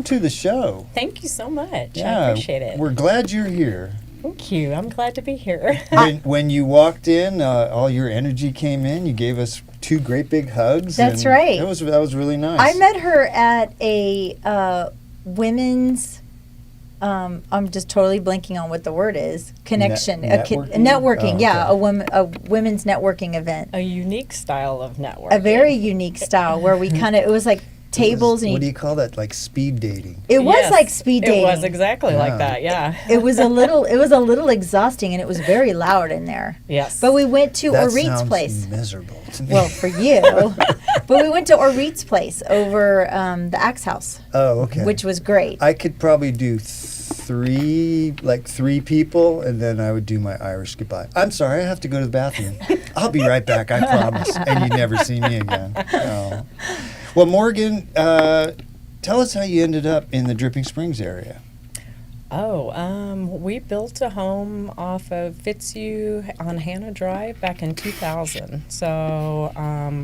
to the show. Thank you so much. Yeah, I appreciate it. We're glad you're here. Thank you. I'm glad to be here. When you walked in, all your energy came in. You gave us 2 great big hugs. That's and right. That was really nice. I met her at a women's. I'm just totally blanking on what the word is. Connection, networking. Oh, Yeah, okay. a women's networking event. A unique style of networking. A very unique style where we it was like tables What and do you call that? Like speed dating. it was Yes, like speed dating. It was exactly Yeah. like that. Yeah. It was a little exhausting, and it was very loud in there. Yes. But we went to That Orit's sounds place. miserable to me. Well, for you. But we went to Orit's place over the Axe House, oh, okay. which was great. I could probably do 3 people, and then I would do my Irish goodbye. I'm sorry, I have to go to the bathroom. I'll be right back, I promise. And you'd never see me again. Oh. Well, Morgan, tell us how you ended up in the Dripping Springs area. We built a home off of Fitzhugh on Hannah Drive back in 2000. So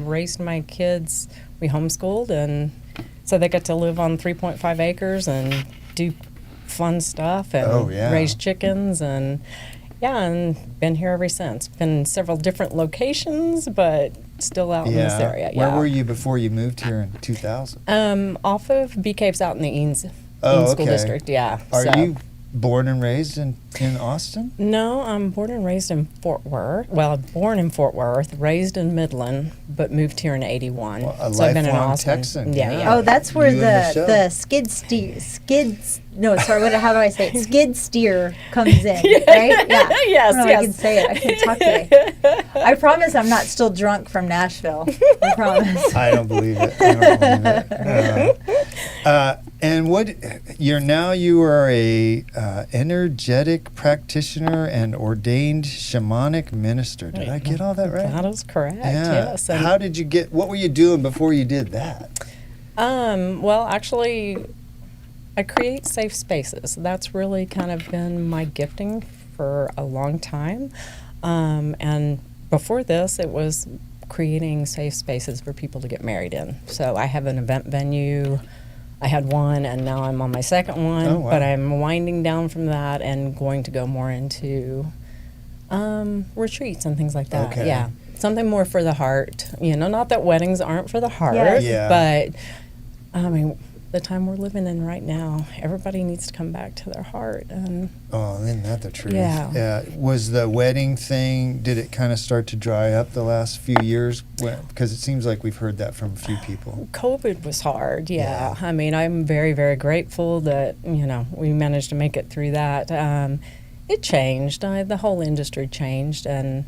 raised my kids. We homeschooled, and so they got to live on 3.5 acres and do fun stuff and raise chickens and been here ever since. Been in several different locations, but still out in this area. Where were you before you moved here in 2000? Off of Bee Caves out in the Eanes School District. Yeah. Are you born and raised in Austin? No, I'm born and raised in Fort Worth. Well, born in Fort Worth, raised in Midland, but moved here in '81. Well, a so I've been in lifelong Austin. Texan. Yeah. Oh, that's where You and the skid steer comes in, right? Yeah. Yes, I don't know if I can say it. I can't talk today. I promise I'm not still drunk from Nashville. I promise. I don't believe it. I don't believe it. And you are a energetic practitioner and ordained shamanic minister. Did I get all that right? That is correct. Yeah. Yes. How did you what were you doing before you did that? Well, actually, I create safe spaces. That's really kind of been my gifting for a long time. And before this, it was creating safe spaces for people to get married in. So I have an event venue. I had one, and now I'm on my second one. Oh, wow. But I'm winding down from that and going to go more into retreats and things like that. Okay. Yeah, something more for the heart. Not that weddings aren't for the heart, Yeah. but I mean, the time we're living in right now, everybody needs to come back to their heart. And isn't that the truth? Yeah. Was the wedding thing, did it kind of start to dry up the last few years? Because it seems like we've heard that from a few people. COVID was hard, yeah. I mean, I'm very, very grateful that, we managed to make it through that. It changed. The whole industry changed, and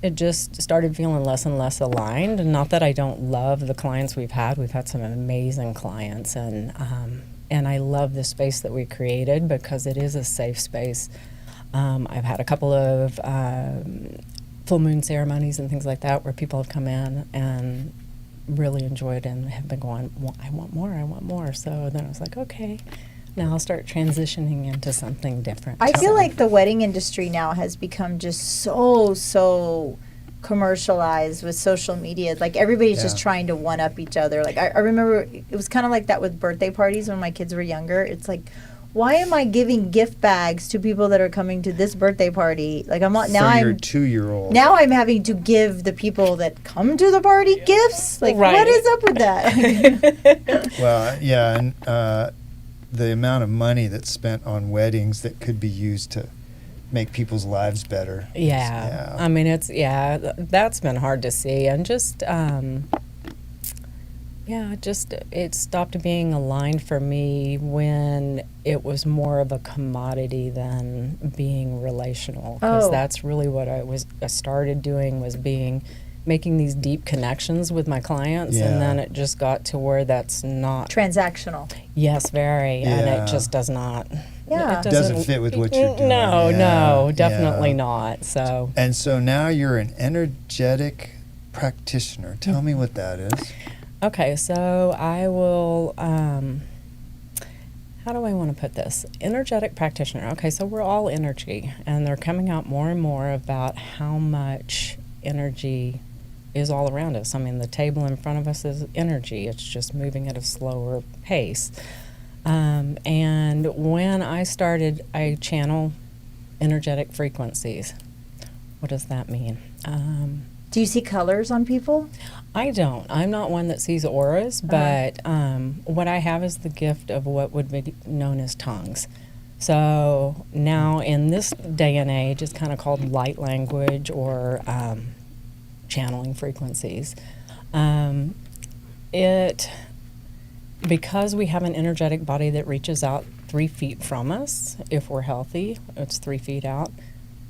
it just started feeling less and less aligned. And not that I don't love the clients we've had. We've had some amazing clients, and I love the space that we created because it is a safe space. I've had a couple of full moon ceremonies and things like that where people have come in and really enjoyed and have been going, I want more. So then I was like, okay, now I'll start transitioning into something different. I feel like the wedding industry now has become just so commercialized with social media. Like everybody's just trying to one up each other. Like I remember it was kind of like that with birthday parties when my kids were younger. It's like, why am I giving gift bags to people that are coming to this birthday party? Like I'm not now. For your 2-year-old. Now I'm having to give the people that come to the party gifts. Like what is up with that? Well, yeah, and the amount of money that's spent on weddings that could be used to make people's lives better. Yeah. I mean, that's been hard to see. And just, it stopped being aligned for me when it was more of a commodity than being relational. Because that's really what I started doing was making these deep connections with my clients, and then it just got to where that's not transactional. Yes, very, and it just does not. Yeah, it doesn't fit with what you're doing. No, definitely not. So. And so now you're an energetic practitioner. Tell me what that is. Okay, so I will. How do I want to put this? Energetic practitioner. Okay, so we're all energy, and they're coming out more and more about how much energy is all around us. I mean, the table in front of us is energy. It's just moving at a slower pace. And when I started, I channel energetic frequencies. What does that mean? Do you see colors on people? I don't. I'm not one that sees auras, but what I have is the gift of what would be known as tongues. So now in this day and age, it's kind of called light language or channeling frequencies. Because we have an energetic body that reaches out 3 feet from us, if we're healthy, it's 3 feet out,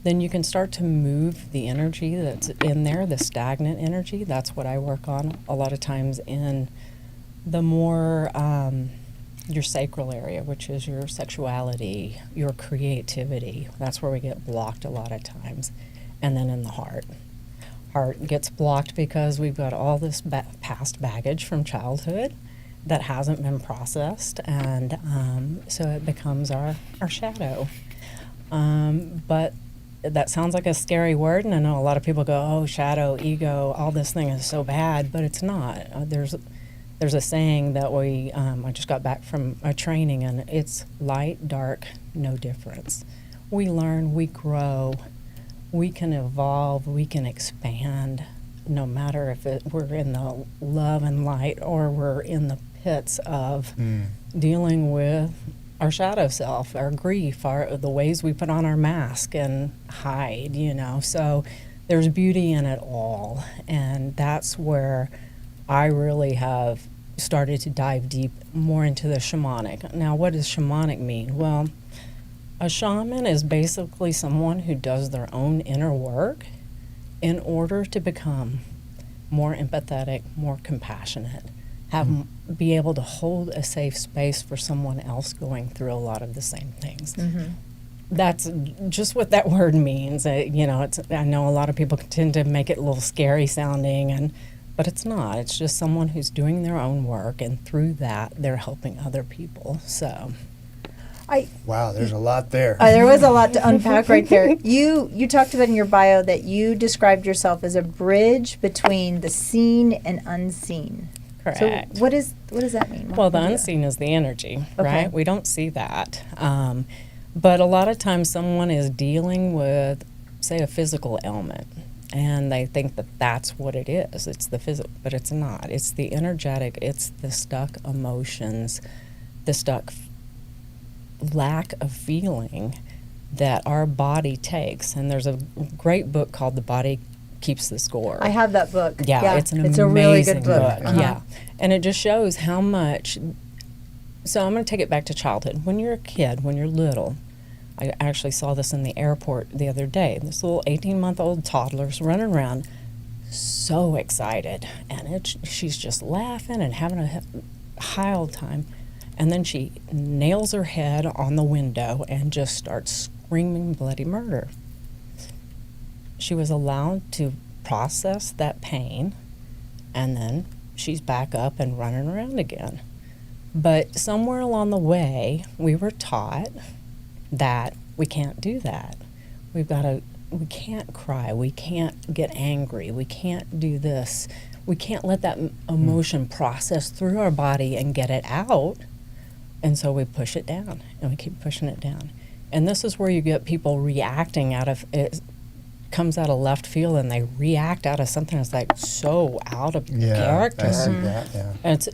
then you can start to move the energy that's in there, the stagnant energy. That's what I work on a lot of times in the more your sacral area, which is your sexuality, your creativity. That's where we get blocked a lot of times. And then in the heart. Heart gets blocked because we've got all this past baggage from childhood that hasn't been processed, and so it becomes our shadow. But that sounds like a scary word, and I know a lot of people go, oh, shadow, ego, all this thing is so bad, but it's not. There's a saying that I just got back from a training, and it's light, dark, no difference. We learn, we grow, we can evolve, we can expand, no matter if we're in the love and light or we're in the pits of dealing with our shadow self, our grief, the ways we put on our mask and hide, So there's beauty in it all. And that's where I really have started to dive deep more into the shamanic. Now, what does shamanic mean? Well, a shaman is basically someone who does their own inner work in order to become more empathetic, more compassionate, be able to hold a safe space for someone else going through a lot of the same things. That's just what that word means. I know a lot of people tend to make it a little scary sounding, but it's not. It's just someone who's doing their own work, and through that, they're helping other people. So. Wow, there's a lot there. There was a lot to unpack right there. You talked about in your bio that you described yourself as a bridge between the seen and unseen. Correct. So what does that mean? Well, the unseen is the energy, Okay. right? We don't see that. But a lot of times someone is dealing with, say, a physical ailment, and they think that that's what it is. It's the physical, but it's not. It's the energetic. It's the stuck emotions, the stuck lack of feeling that our body takes. And there's a great book called The Body Keeps the Score. I have that book. Yeah, it's an a really good amazing book. Yeah. And it just shows how much. So I'm going to take it back to childhood. When you're a kid, when you're little, I actually saw this in the airport the other day. This little 18-month-old toddler's running around so excited, and she's just laughing and having a high old time. And then she nails her head on the window and just starts screaming bloody murder. She was allowed to process that pain, and then she's back up and running around again. But somewhere along the way, we were taught that we can't do that. We can't cry. We can't get angry. We can't do this. We can't let that emotion process through our body and get it out. And so we push it down, and we keep pushing it down. And this is where you get people reacting out of it. Comes out of left field, and they react out of something that's like so out of character. I see that. Yeah, and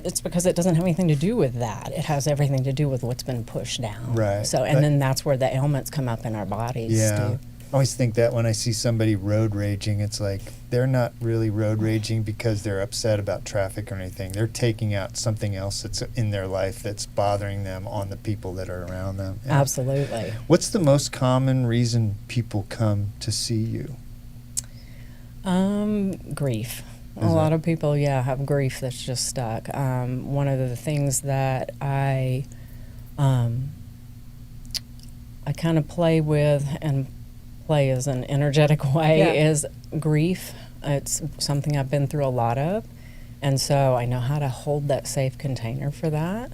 it's because it doesn't have anything to do with that. It has everything to do with what's been pushed down. Right. So, and then that's where the ailments come up in our bodies. Yeah. Too. I always think that when I see somebody road raging, it's like they're not really road raging because they're upset about traffic or anything. They're taking out something else that's in their life that's bothering them on the people that are around them. Yeah. Absolutely. What's the most common reason people come to see you? Grief. Is A lot it? of people, have grief that's just stuck. One of the things that I kind of play with, and play is an energetic way, is grief. It's something I've been through a lot of, and so I know how to hold that safe container for that.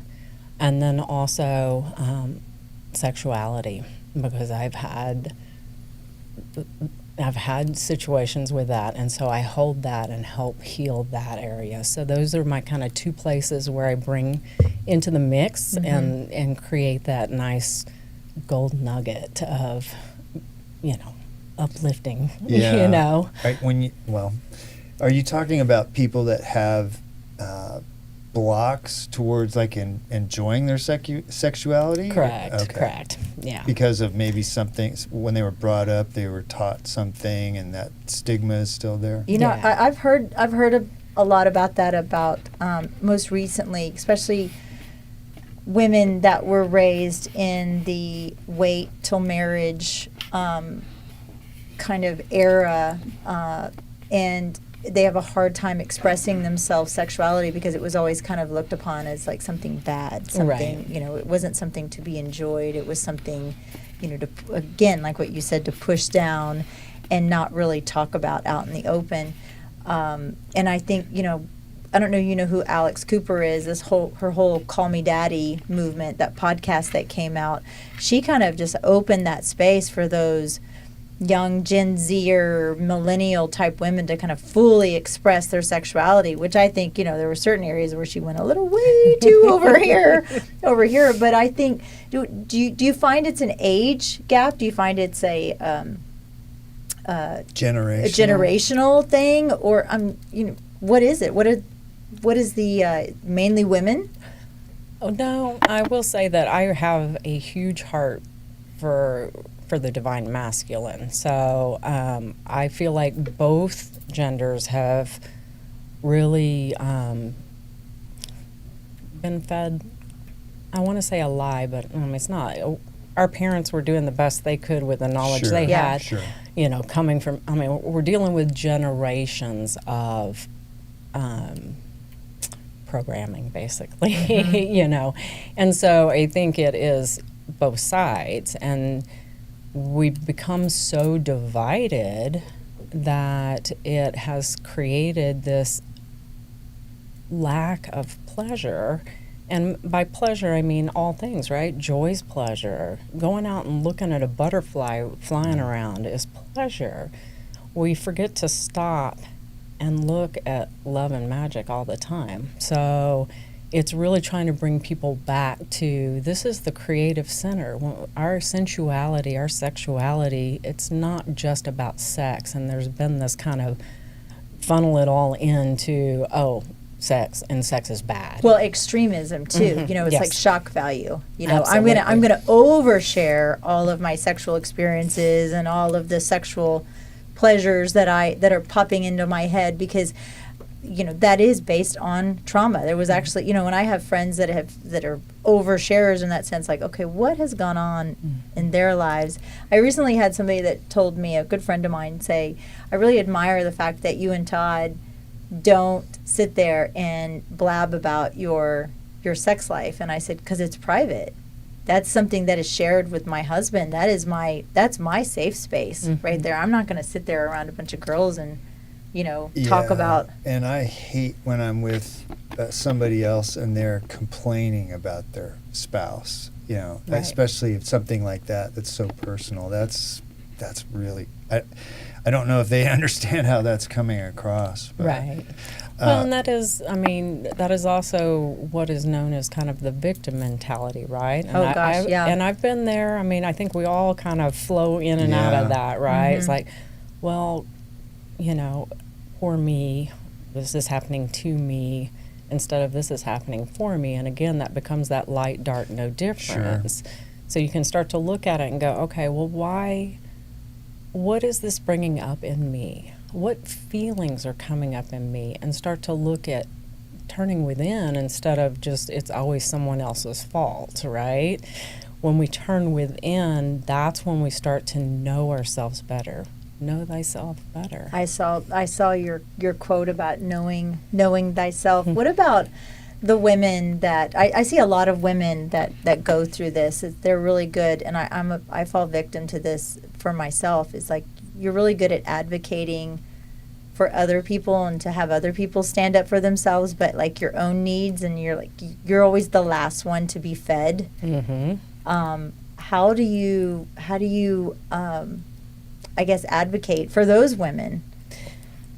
And then also sexuality, because I've had I've had situations with that, and so I hold that and help heal that area. So those are my kind of two places where I bring into the mix and create that nice gold nugget of, uplifting. Yeah. Right, are you talking about people that have blocks towards like enjoying their sexuality? Correct. Okay. Correct. Yeah. Because of maybe something when they were brought up, they were taught something, and that stigma is still there. Yeah. I've heard a lot about that. About most recently, especially women that were raised in the wait till marriage kind of era, and they have a hard time expressing themselves sexuality because it was always kind of looked upon as like something bad, something, Right. It wasn't something to be enjoyed. It was something, to, again, like what you said, to push down and not really talk about out in the open. And I think, I don't know, who Alex Cooper is, her whole Call Me Daddy movement, that podcast that came out, she kind of just opened that space for those young Gen Z or millennial type women to kind of fully express their sexuality, which I think, there were certain areas where she went a little way too over here. But I think, do you find it's an age gap? Do you find it's a generational thing, or what is it? What is the mainly women? Oh no, I will say that I have a huge heart for the divine masculine. So I feel like both genders have really been fed, I want to say a lie, but it's not. Our parents were doing the best they could with the knowledge they had. Sure. Coming from, we're dealing with generations of programming, basically, And so I think it is both sides. And we've become so divided that it has created this lack of pleasure. And by pleasure, I mean all things, right? Joy's pleasure. Going out and looking at a butterfly flying around is pleasure. We forget to stop and look at love and magic all the time. So it's really trying to bring people back to, this is the creative center. Our sensuality, our sexuality, it's not just about sex. And there's been this kind of funnel it all into, sex, and sex is bad. Well, extremism too. It's Yes. like shock value. Absolutely. I'm gonna overshare all of my sexual experiences and all of the sexual pleasures that are popping into my head because that is based on trauma. There was actually, when I have friends that are oversharers in that sense, like, okay, what has gone on in their lives? I recently had somebody that told me, a good friend of mine, say, I really admire the fact that you and Todd don't sit there and blab about your sex life. And I said, because it's private. That's something that is shared with my husband. That's my safe space right there. I'm not going to sit there around a bunch of girls and talk about. And I hate when I'm with somebody else and they're complaining about their spouse, Right. Especially if something like that's so personal. That's really, I don't know if they understand how that's coming across. But, Right. Well, and that is also what is known as kind of the victim mentality, right? And And I've been there. I think we all kind of flow in and out of that, right? It's like, well, poor me, this is happening to me, instead of this is happening for me. And again, that becomes that light, dark, no difference. Sure. So you can start to look at it and go, okay, well, what is this bringing up in me? What feelings are coming up in me? And start to look at turning within instead of just it's always someone else's fault, right? When we turn within, that's when we start to know ourselves better. Know thyself better. I saw your quote about knowing thyself. What about the women that I see a lot of women that go through this? They're really good, and I fall victim to this for myself. It's like you're really good at advocating for other people and to have other people stand up for themselves, but like your own needs, and you're always the last one to be fed. Mm-hmm. How do you I guess, advocate for those women.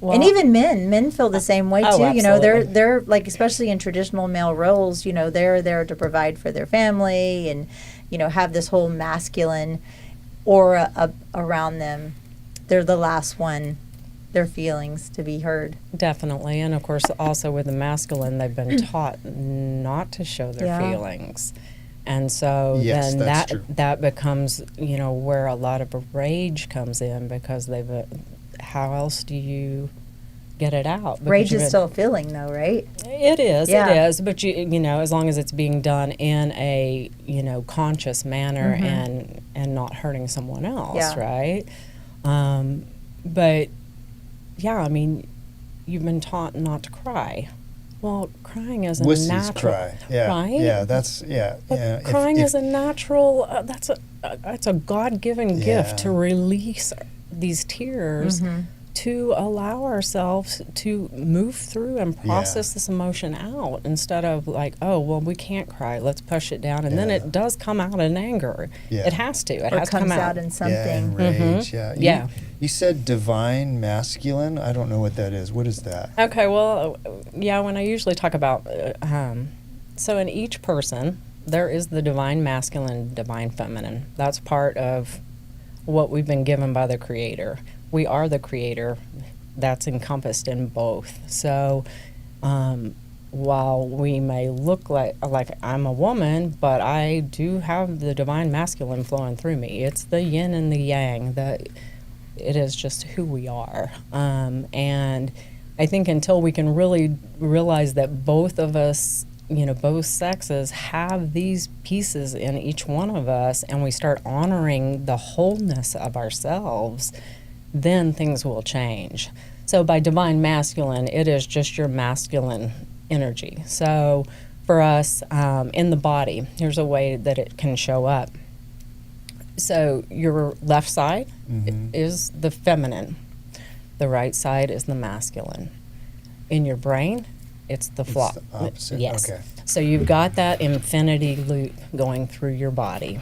Well, And even men feel the same way oh, too. You know, absolutely. they're like, especially in traditional male roles, you know, they're there to provide for their family and, you know, have this whole masculine aura around them. They're the last one, their feelings to be heard. Definitely. And of course, also with the masculine, they've been taught not to show their Yeah. feelings. And so Yes, then that's true. that becomes, you know, where a lot of rage comes in, because how else do you get it out? Because Rage you've is been- still a feeling, though, right? It is, Yeah. it is. But you know, as long as it's being done in a, you know, conscious manner and not hurting someone else, Yeah. right? But yeah, I mean, you've been taught not to cry. Well, crying is a Wussies natural, cry. Yeah. right? Yeah. That's yeah. But Yeah. crying is a natural. That's a God-given gift to Yeah. release these tears, to allow ourselves to move through and process this emotion out, instead of like, oh, well, we can't cry, let's push it down, and then Yeah. it does come out in anger. Yeah. It has to. It Or has to come comes out. out in Yeah, something. and rage. Yeah. Yeah. You said divine masculine. I don't know what that is. What is that? Okay, well, yeah, when I usually talk about, so in each person, there is the divine masculine, divine feminine. That's part of what we've been given by the Creator. We are the Creator. That's encompassed in both. So while we may look like I'm a woman, but I do have the divine masculine flowing through me. It's the yin and the yang. It is just who we are. And I think until we can really realize that both of us, you know, both sexes have these pieces in each one of us, and we start honoring the wholeness of ourselves, then things will change. So by divine masculine, it is just your masculine energy. So for us, in the body, here's a way that it can show up. So your left side is the feminine. The right side is the masculine. In your brain, it's the It's the opposite. Yes. Okay. So you've got that infinity loop going through your body.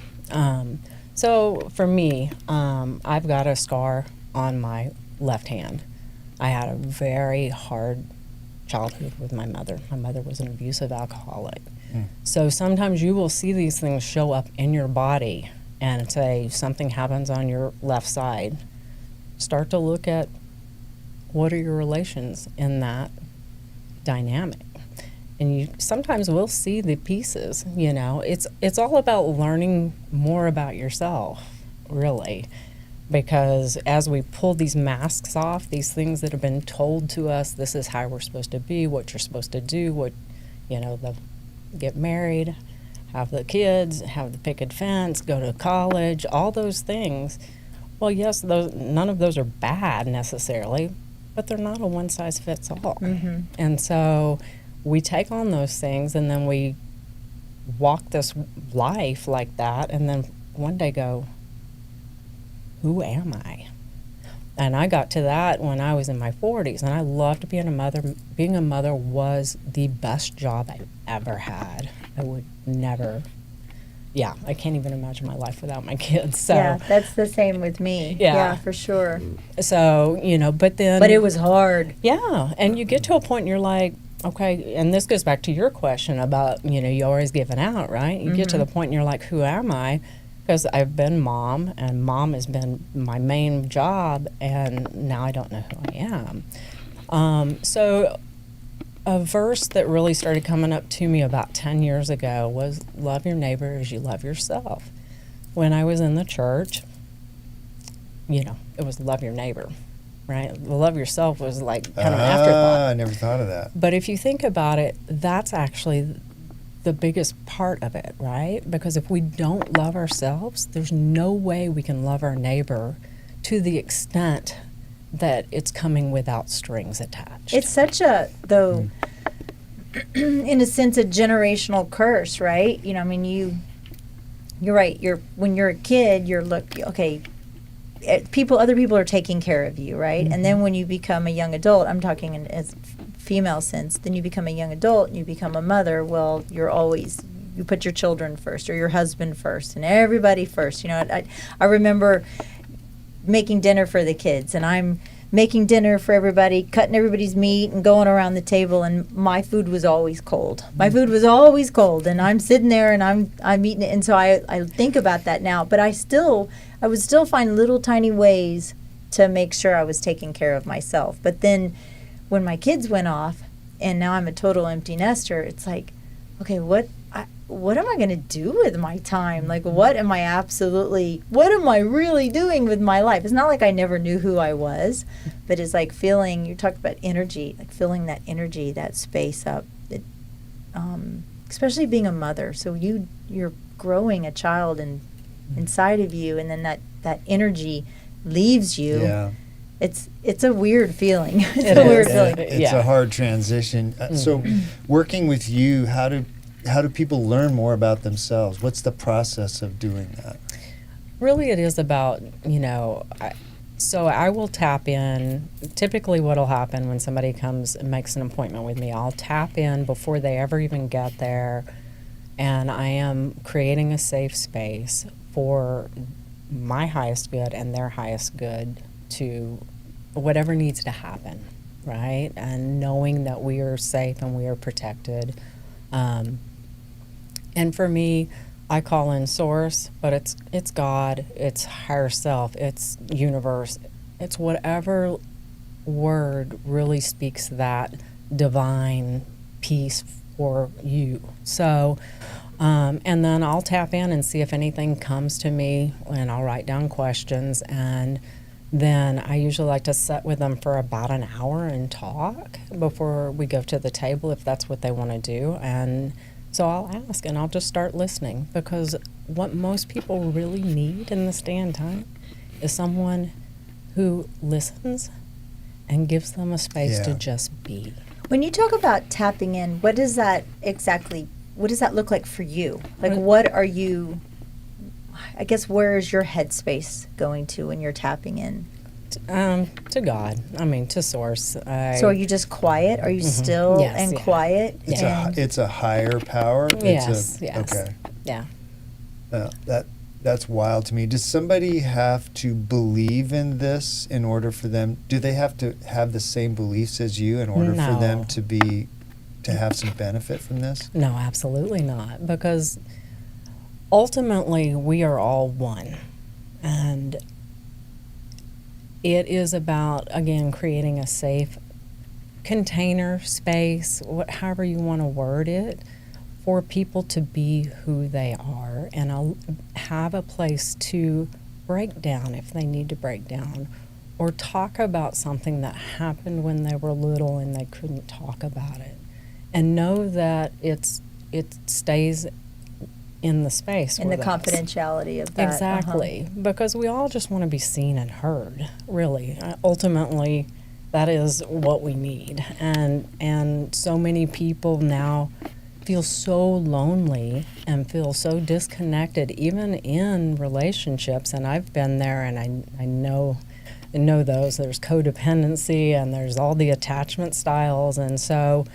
So for me, I've got a scar on my left hand. I had a very hard childhood with my mother. My mother was an abusive alcoholic. So sometimes you will see these things show up in your body, and say something happens on your left side. Start to look at what are your relations in that dynamic. And you sometimes will see the pieces, you know. It's all about learning more about yourself, really. Because as we pull these masks off, these things that have been told to us, this is how we're supposed to be, what you're supposed to do, what, you know, get married, have the kids, have the picket fence, go to college, all those things. Well, yes, none of those are bad necessarily, but they're not a one-size-fits-all. And so we take on those things, and then we walk this life like that, and then one day go, who am I? And I got to that when I was in my 40s, and I loved being a mother. Being a mother was the best job I ever had. I would never, I can't even imagine my life without my kids. So, Yeah, that's the same with me. Yeah. Yeah, for sure. so you know, but then. But it was hard. Yeah, and you get to a point and you're like, okay, and this goes back to your question about, you know, you always giving out, right? You get to the point and you're like, who am I? Because I've been mom, and mom has been my main job, and now I don't know who I am. So a verse that really started coming up to me about 10 years ago was, love your neighbor as you love yourself. When I was in the church, you know, it was love your neighbor, right? Love yourself was like kind of an afterthought. I never thought of that. But if you think about it, that's actually the biggest part of it, right? Because if we don't love ourselves, there's no way we can love our neighbor to the extent that it's coming without strings attached. It's such a, though, in a sense, a generational curse, right? You know, I mean, you're right. When you're a kid, okay, other people are taking care of you, right? And then when you become a young adult, I'm talking as female sense, then you become a young adult and you become a mother. Well, you put your children first, or your husband first, and everybody first. You know, I remember making dinner for the kids, and I'm making dinner for everybody, cutting everybody's meat and going around the table, and my food was always cold. My food was always cold, and I'm sitting there and I'm eating it. And so I think about that now, but I would still find little tiny ways to make sure I was taking care of myself. But then when my kids went off and now I'm a total empty nester, it's like, okay, what am I going to do with my time? Like, what am I really doing with my life? It's not like I never knew who I was, but it's like feeling, you talked about energy, like filling that energy, that space up, especially being a mother. So you're growing a child inside of you, and then that energy leaves you. Yeah. It's a weird feeling. It's a hard transition. So working with you, how do people learn more about themselves? What's the process of doing that? Really, it is about, so I will tap in. Typically what will happen when somebody comes and makes an appointment with me, I'll tap in before they ever even get there, and I am creating a safe space for my highest good and their highest good to whatever needs to happen, right? And knowing that we are safe and we are protected. And for me, I call in source, but it's God, it's higher self, it's universe, it's whatever word really speaks that divine peace for you. So, and then I'll tap in and see if anything comes to me, and I'll write down questions, and then I usually like to sit with them for about an hour and talk before we go to the table, if that's what they want to do. And so I'll ask, and I'll just start listening, because what most people really need in this day and time is someone who listens and gives them a space to just be. When you talk about tapping in, what does that look like for you? Like, what are you, I guess, where is your headspace going to when you're tapping in? To God. I mean, to source. So are you just quiet? Are you still and quiet? It's a higher power? Yes. Okay. Yeah. That's wild to me. Does somebody have to believe in this in order for them? Do they have to have the same beliefs as you in order for them to have some benefit from this? No, absolutely not. Because ultimately, we are all one. And it is about, again, creating a safe container, space, however you want to word it, for people to be who they are, and have a place to break down if they need to break down, or talk about something that happened when they were little and they couldn't talk about it, and know that it stays in the space in the us. Confidentiality of that. Exactly, because we all just want to be seen and heard, really. Ultimately, that is what we need. And so many people now feel so lonely and feel so disconnected, even in relationships. And I've been there, and I know those. There's codependency, and there's all the attachment styles, and so.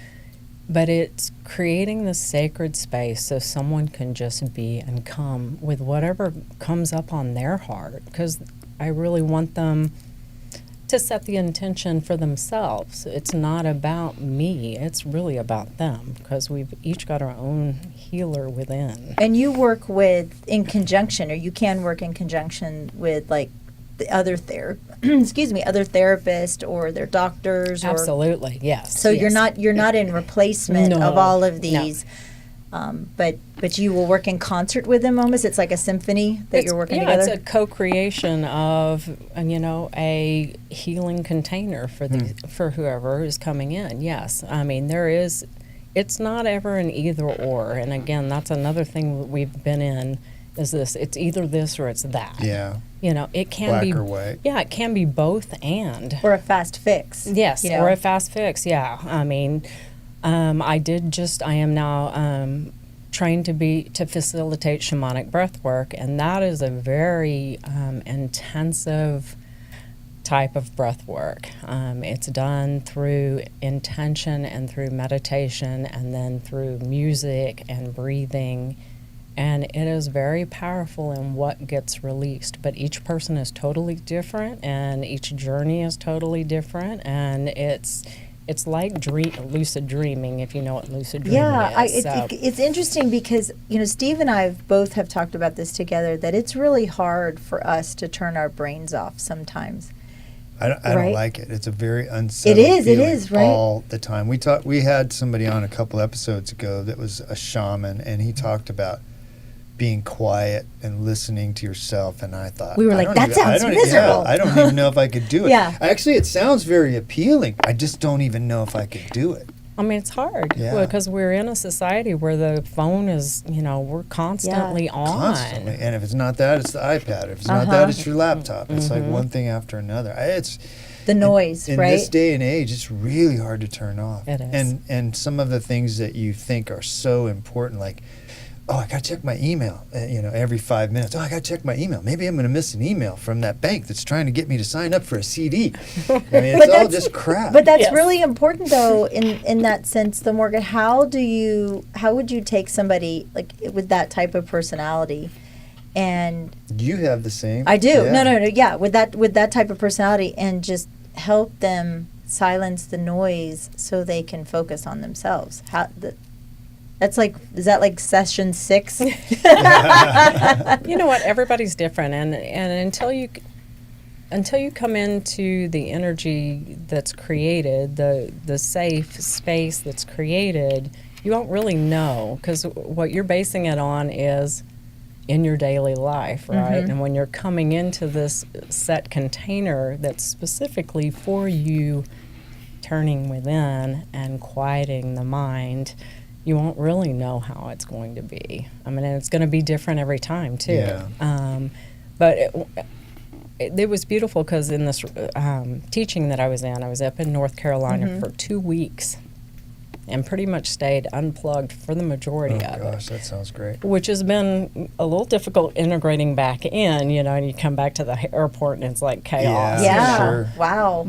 But it's creating this sacred space so someone can just be and come with whatever comes up on their heart, because I really want them to set the intention for themselves. It's not about me, it's really about them, because we've each got our own healer within. And you work in conjunction, or you can work in conjunction with, like, the other other therapists or their doctors. Absolutely, yes. So you're not in replacement of all of these, but you will work in concert with them almost. It's like a symphony that you're working together. It's a co-creation of a healing container for whoever is coming in. Yes, I mean it's not ever an either or, and again that's another thing we've been in. Is this? It's either this or it's that. Yeah. It can Black be or white. Yeah, it can be both and. Or a fast fix. Yes, or a fast fix. Yeah. I mean, I am now trained to facilitate shamanic breath work, and that is a very intensive type of breath work. It's done through intention and through meditation, and then through music and breathing. And it is very powerful in what gets released. But each person is totally different, and each journey is totally different. And it's like lucid dreaming, if you know what lucid dreaming is. It's interesting because, Steve and I both have talked about this together, that it's really hard for us to turn our brains off sometimes. I don't Right? like it. It's a very unsettling It feeling is, right? all the time. We had somebody on a couple episodes ago that was a shaman, and he talked about being quiet and listening to yourself, and I thought, We were like, that sounds miserable. I don't even know if I could do it. Yeah. Actually, it sounds very appealing. I just don't even know if I could do it. I mean, it's hard Yeah. because we're in a society where the phone is, we're constantly on. Constantly. And if it's not that, it's the iPad. If it's not that, it's your laptop. It's like one thing after another. It's The noise, in right? this day and age, it's really hard to turn off. It is. And some of the things that you think are so important, like, oh, I got to check my email, every 5 minutes. Oh, I got to check my email. Maybe I'm going to miss an email from that bank that's trying to get me to sign up for a CD. I mean, it's all just crap. But that's Yes. really important, though, in that sense, though, Morgan. How would you take somebody like with that type of personality, and You have the same. I do. Yeah. No, yeah, with that type of personality, and just help them silence the noise so they can focus on themselves. Is that like session 6? You know what? Everybody's different, and until you come into the energy that's created, the safe space that's created, you won't really know, because what you're basing it on is in your daily life, right? And when you're coming into this set container that's specifically for you, turning within and quieting the mind, you won't really know how it's going to be. I mean, and it's going to be different every time, too. Yeah. But it was beautiful because in this teaching that I was up in North Carolina for 2 weeks and pretty much stayed unplugged for the majority of Gosh, it. that sounds great. Which has been a little difficult integrating back in, and you come back to the airport and it's like chaos. Yeah. Sure. Wow.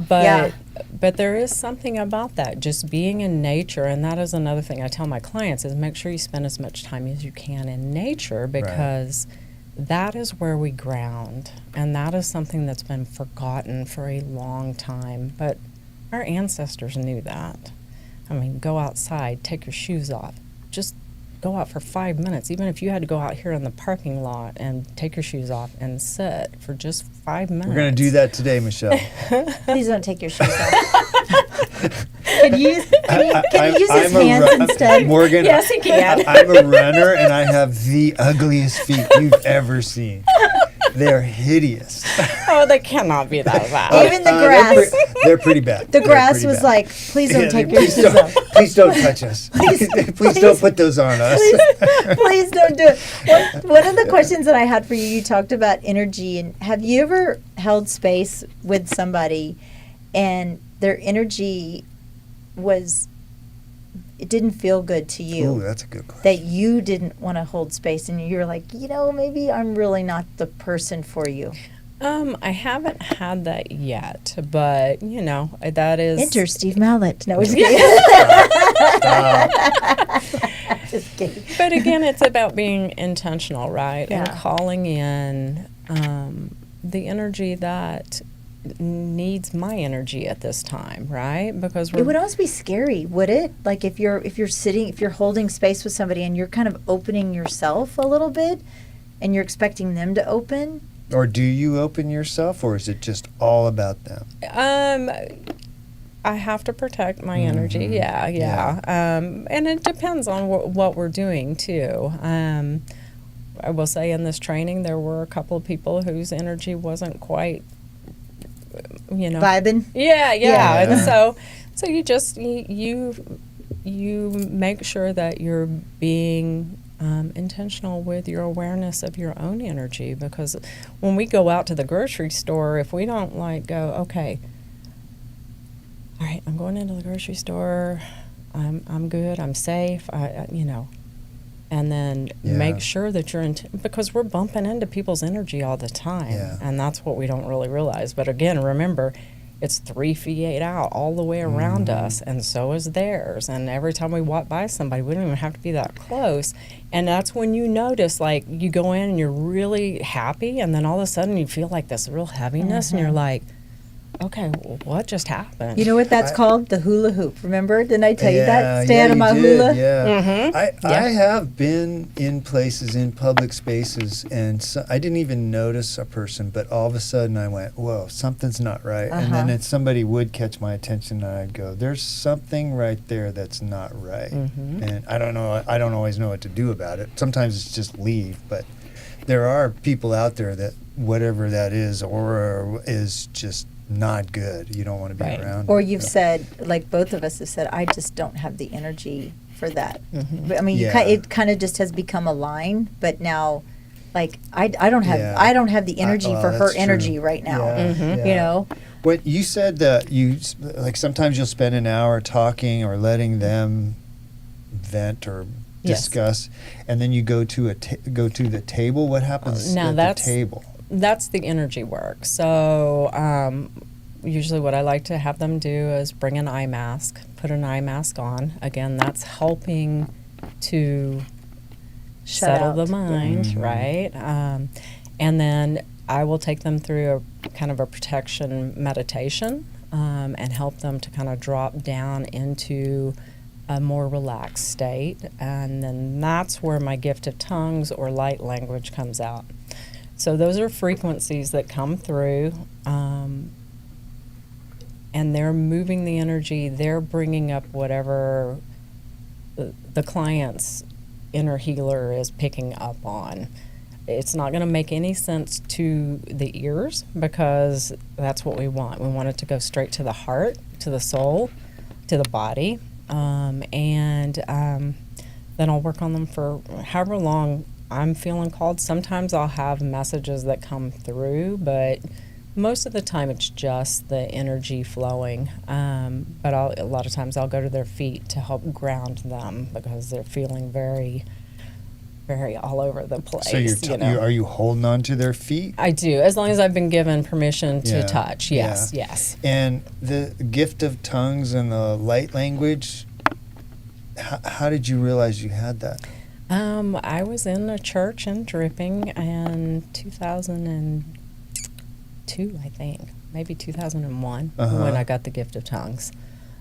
But there is something about that, just being in nature, and that is another thing I tell my clients is make sure you spend as much time as you can in nature, because that is where we ground, and that is something that's been forgotten for a long time. But our ancestors knew that. I mean, go outside, take your shoes off, just go out for 5 minutes, even if you had to go out here in the parking lot and take your shoes off and sit for just 5 minutes. We're going to do that today, Michelle. Please don't take your shoes off. Can you use his hands instead? Morgan, Yes, he can. I'm a runner, and I have the ugliest feet you've ever seen. They're hideous. Oh, they cannot be that bad. Even the grass. They're pretty bad. The They're grass pretty was bad. like, please don't take your Please shoes off. Please don't touch us. Please don't put those on us. Please don't do it. One of the questions that I had for you, you talked about energy, and have you ever held space with somebody and their energy it didn't feel good to you? Ooh, that's a good question. That you didn't want to hold space, and you're like, maybe I'm really not the person for you. I haven't had that yet, but that is. Enter Steve Mallett. No, just kidding. Just kidding. But again, it's about being intentional, right? Yeah. And calling in the energy that needs my energy at this time, right? Because It would almost be scary, would it? Like if you're holding space with somebody and you're kind of opening yourself a little bit, and you're expecting them to open. Or do you open yourself, or is it just all about them? I have to protect my energy. Yeah. And it depends on what we're doing too. I will say in this training there were a couple of people whose energy wasn't quite, Vibing. Yeah. Yeah. And so you just you make sure that you're being intentional with your awareness of your own energy, because when we go out to the grocery store, if we don't go, okay, all right, I'm going into the grocery store, I'm good, I'm safe, and then make sure that you're because we're bumping into people's energy all the time, Yeah. and that's what we don't really realize. But again, remember, it's 3 feet out all the way around us, and so is theirs. And every time we walk by somebody, we don't even have to be that close. And that's when you notice, like, you go in and you're really happy, and then all of a sudden you feel like this real heaviness, and you're like, okay, well, what just happened? You know what that's called? The hula hoop. Remember? Didn't I tell you that? Stay yeah, out of you my did, hula. Yeah. Yeah. I have been in places, in public spaces, and so I didn't even notice a person, but all of a sudden I went, whoa, something's not right. And then somebody would catch my attention, and I'd go, there's something right there that's not right. And I don't know, I don't always know what to do about it. Sometimes it's just leave, but there are people out there that whatever that is, aura is just not good. You don't want to be around. Or it. you've said, like both of us have said, I just don't have the energy for that. But, I mean, Yeah. it kind of just has become a line. But now, like I don't have Yeah. I don't have the energy well, for her that's true. energy right now. Yeah, You yeah. know. What you said that like sometimes you'll spend an hour talking or letting them vent or Yes. discuss, and then you go to go to the table. What happens Now at that's- the table? That's the energy work. So usually what I like to have them do is bring an eye mask, put an eye mask on. Again, that's helping to Shut settle out. the mind, right? And then I will take them through a kind of a protection meditation and help them to kind of drop down into a more relaxed state. And then that's where my gift of tongues or light language comes out. So those are frequencies that come through, and they're moving the energy. They're bringing up whatever the client's inner healer is picking up on. It's not going to make any sense to the ears because that's what we want. We want it to go straight to the heart, to the soul, to the body, and then I'll work on them for however long I'm feeling called. Sometimes I'll have messages that come through, but most of the time it's just the energy flowing. But a lot of times I'll go to their feet to help ground them because they're feeling very, very all over the place. So are you holding on to their feet? I do, as long as I've been given permission to Yeah, touch. Yes, yes. And the gift of tongues and the light language, how did you realize you had that? I was in a church in Dripping in 2002, I think, maybe 2001, when I got the gift of tongues.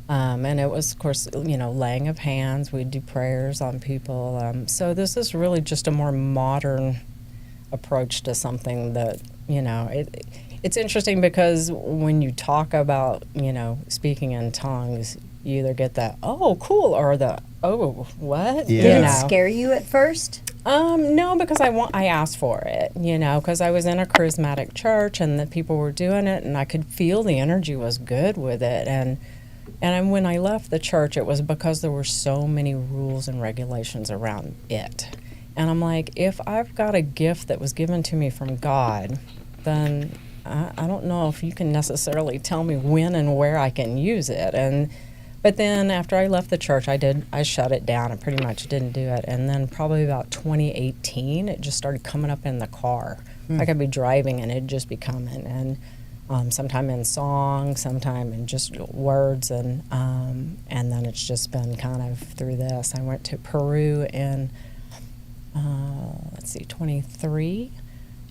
And it was, of course, laying of hands. We'd do prayers on people. So this is really just a more modern approach to something that, it's interesting because when you talk about, speaking in tongues, you either get that, oh, cool, or the, oh, what? Yeah. Did it scare you at first? No, because I asked for it, because I was in a charismatic church and the people were doing it, and I could feel the energy was good with it. And when I left the church, it was because there were so many rules and regulations around it. And I'm like, if I've got a gift that was given to me from God, then I don't know if you can necessarily tell me when and where I can use it. But then after I left the church, I shut it down and pretty much didn't do it. And then probably about 2018, it just started coming up in the car. Like I'd be driving and it'd just be coming. And sometime in song, sometime in just words. And then it's just been kind of through this. I went to Peru in, 23.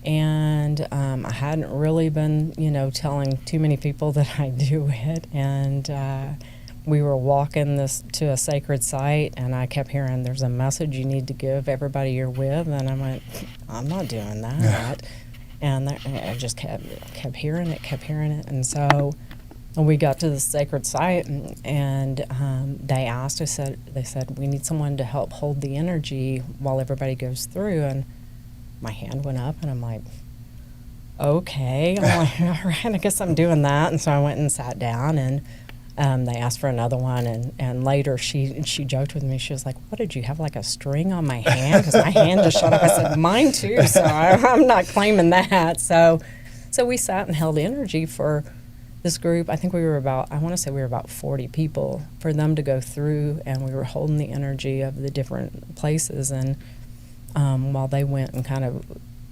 And I hadn't really been, telling too many people that I do it. And we were walking to a sacred site, and I kept hearing, there's a message you need to give everybody you're with. And I went, I'm not doing that. And I just kept hearing it. And so when we got to the sacred site, and they asked, they said, we need someone to help hold the energy while everybody goes through. And my hand went up, and I'm like, okay. I'm like, all right, I guess I'm doing that. And so I went and sat down, and they asked for another one. And later she joked with me. She was like, what, did you have like a string on my hand? Because my hand just shot up. I said, mine too. So I'm not claiming that. So we sat and held energy for this group. I think we were about 40 people for them to go through, and we were holding the energy of the different places. And while they went and kind of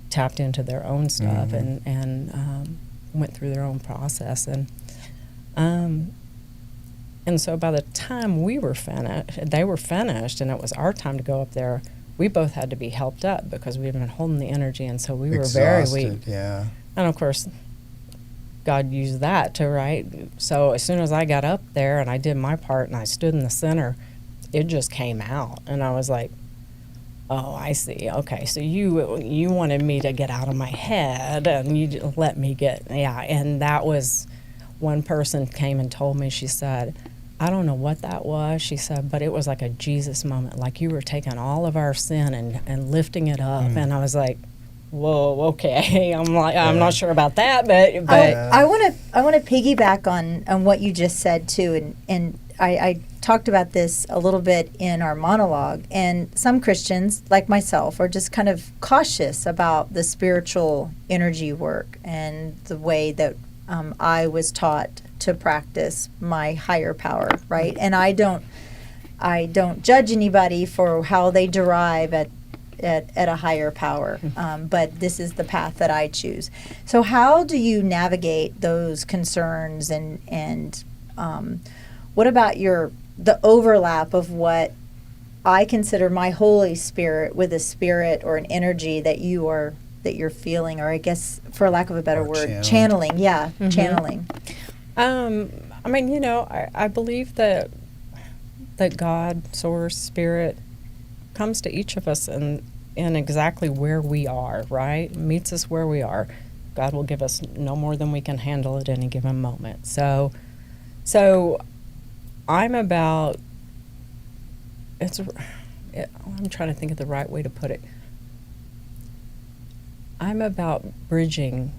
tapped into their own stuff and went through their own process. And And so by the time we were finished, they were finished, and it was our time to go up there, we both had to be helped up because we'd been holding the energy, and so we were very weak. Yeah. And of course, God used that to, right? So as soon as I got up there and I did my part and I stood in the center, it just came out. And I was like, oh, I see. Okay, so you wanted me to get out of my head, and you let me get, yeah. And that was, one person came and told me, she said, I don't know what that was, she said, but it was like a Jesus moment, like you were taking all of our sin and lifting it up. And I was like, whoa, okay. I'm like, I'm not sure about that, but I want to piggyback on what you just said too, and I talked about this a little bit in our monologue, and some Christians like myself are just kind of cautious about the spiritual energy work and the way that I was taught to practice my higher power, right? And I don't judge anybody for how they derive at a higher power, but this is the path that I choose. So how do you navigate those concerns, and what about the overlap of what I consider my Holy Spirit with a spirit or an energy that you're feeling, or I guess for lack of a better word, channeling. Yeah, channeling. I mean, I believe that God, Source, Spirit, comes to each of us in exactly where we are, right? Meets us where we are. God will give us no more than we can handle at any given moment. So I'm about, I'm trying to think of the right way to put it. I'm about bridging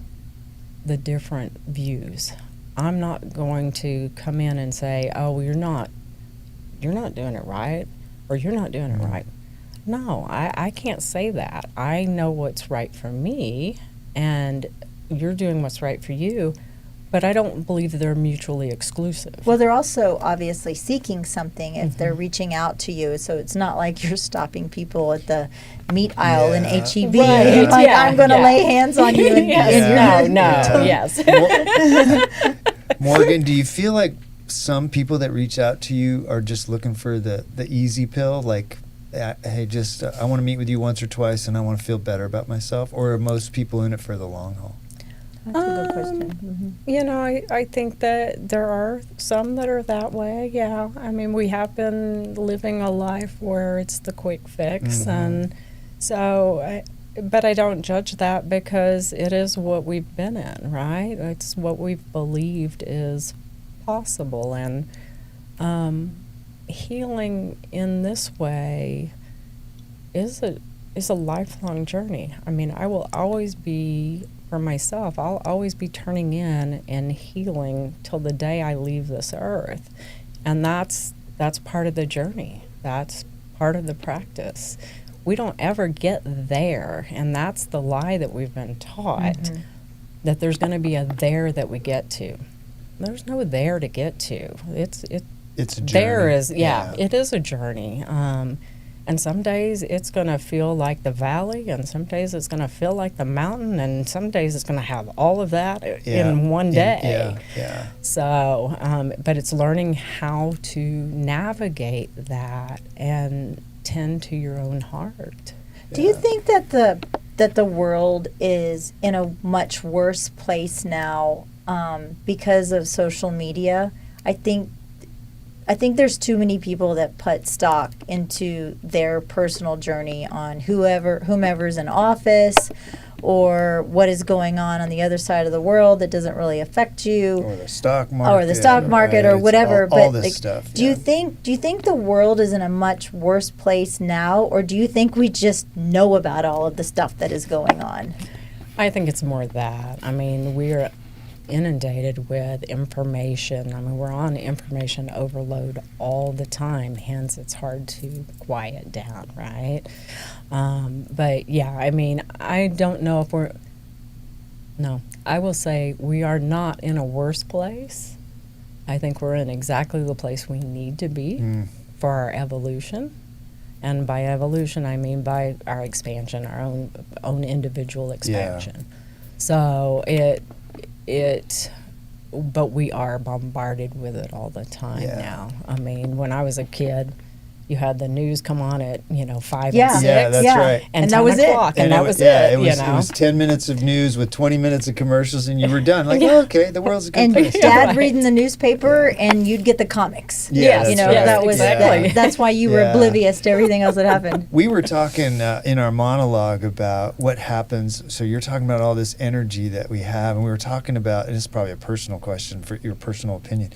the different views. I'm not going to come in and say, oh, you're not doing it right, or you're not doing it right. No, I can't say that. I know what's right for me, and you're doing what's right for you, but I don't believe they're mutually exclusive. Well, they're also obviously seeking something if they're reaching out to you, so it's not like you're stopping people at the meat aisle in HEB. Right. Like, I'm going to lay hands on you. Yes. Morgan, do you feel like some people that reach out to you are just looking for the easy pill, like, hey, just I want to meet with you once or twice and I want to feel better about myself, or are most people in it for the long haul? That's a good question. I think that there are some that are that way, yeah. I mean, we have been living a life where it's the quick fix, and so, but I don't judge that because it is what we've been in, right? It's what we've believed is possible, and healing in this way is a lifelong journey. I mean, I will always be, for myself, I'll always be turning in and healing till the day I leave this earth. And that's part of the journey. That's part of the practice. We don't ever get there, and that's the lie that we've been taught, that there's going to be a there that we get to. There's no there to get to. It's a journey. There is, it is a journey. And some days it's going to feel like the valley, and some days it's going to feel like the mountain, and some days it's going to have all of that in one day. So, but it's learning how to navigate that and tend to your own heart. Do you think that the world is in a much worse place now because of social media? I think there's too many people that put stock into their personal journey on whomever's in office, or what is going on the other side of the world that doesn't really affect you, or the stock market, or whatever. All this stuff. Do you think the world is in a much worse place now, or do you think we just know about all of the stuff that is going on? I think it's more that. I mean, we're inundated with information. I mean, we're on information overload all the time, hence it's hard to quiet down, right? But yeah, I mean, I don't know if I will say we are not in a worse place. I think we're in exactly the place we need to be for our evolution. And by evolution, I mean by our expansion, our own individual expansion. So but we are bombarded with it all the time Yeah. now. I mean, when I was a kid, you had the news come on at 5 Yeah. and 6. Yeah, that's right. And, And 10 that was it. o'clock, and that was yeah, it. it was, you know? it was 10 minutes of news with 20 minutes of commercials, and you were done. Like, Yeah. oh, okay, the world's a good And place. Dad Right. reading the newspaper, and you'd get the comics. Yeah, Yes, You know, that's right. that was exactly. that's why you were Yeah. oblivious to everything else that happened. We were talking in our monologue about what happens. So you're talking about all this energy that we have, and we were talking about, and it's probably a personal question for your personal opinion.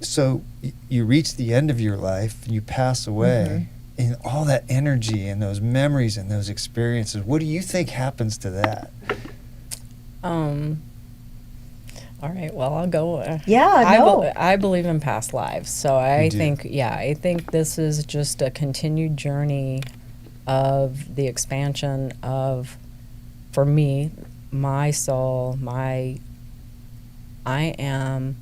So you reach the end of your life, and you pass away, and all that energy and those memories and those experiences, what do you think happens to that? All right, well, I'll go. Yeah, I believe in past lives. So I You do? I think this is just a continued journey of the expansion of, for me, my soul, I am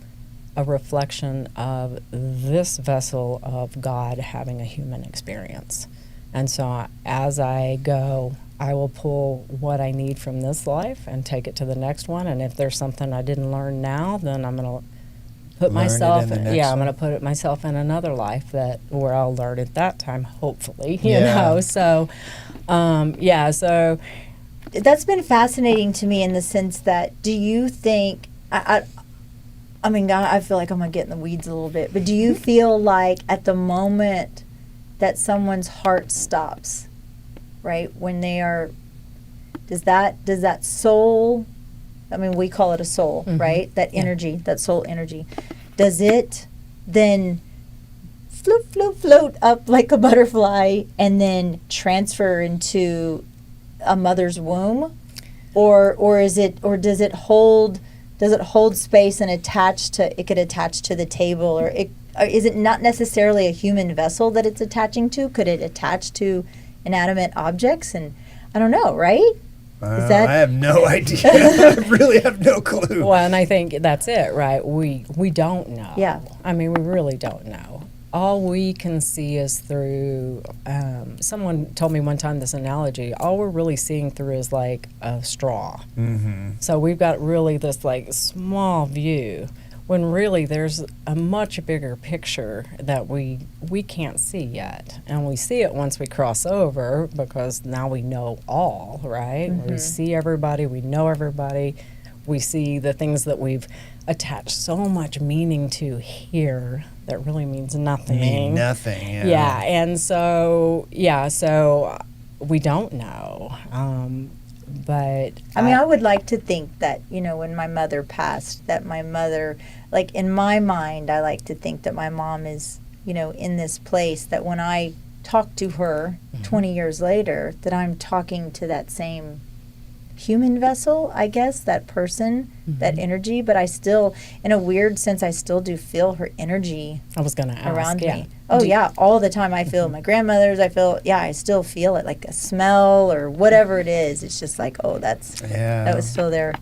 a reflection of this vessel of God having a human experience. And so as I go, I will pull what I need from this life and take it to the next one. And if there's something I didn't learn now, then I'm going to put Learn it myself in the next I'm one. going to put it myself in another life where I'll learn it that time, hopefully, you Yeah. know. So so That's been fascinating to me in the sense that, do you think, I mean, I feel like I'm going to get in the weeds a little bit, but do you feel like at the moment that someone's heart stops, right, when they are, does that soul, I mean, we call it a soul, right, that energy, that soul energy, does it then float up like a butterfly and then transfer into a mother's womb, or does it hold space and it could attach to the table, or is it not necessarily a human vessel that it's attaching to? Could it attach to inanimate objects? And I don't know, right? I that- have no idea. I really have no clue. well, and I think that's it, right? We don't know. Yeah. I mean, we really don't know. All we can see is through, someone told me one time this analogy, all we're really seeing through is like a straw. Mm-hmm. So we've got really this like small view, when really there's a much bigger picture that we can't see yet. And we see it once we cross over, because now we know all, right? We see everybody, we know everybody. We see the things that we've attached so much meaning to here that really means nothing. Mean nothing. Yeah. Yeah, and so we don't know. But I mean, I would like to think that, when my mother passed, that my mother, like in my mind, I like to think that my mom is, in this place, that when I talk to her 20 years later, that I'm talking to that same human vessel, I guess, that person, that energy, but I still, in a weird sense, I still do feel her energy I was going to ask around yeah. me. Oh, yeah, all the time. I feel my grandmother's, I still feel it, like a smell or whatever it is. It's just like, oh, that was still there.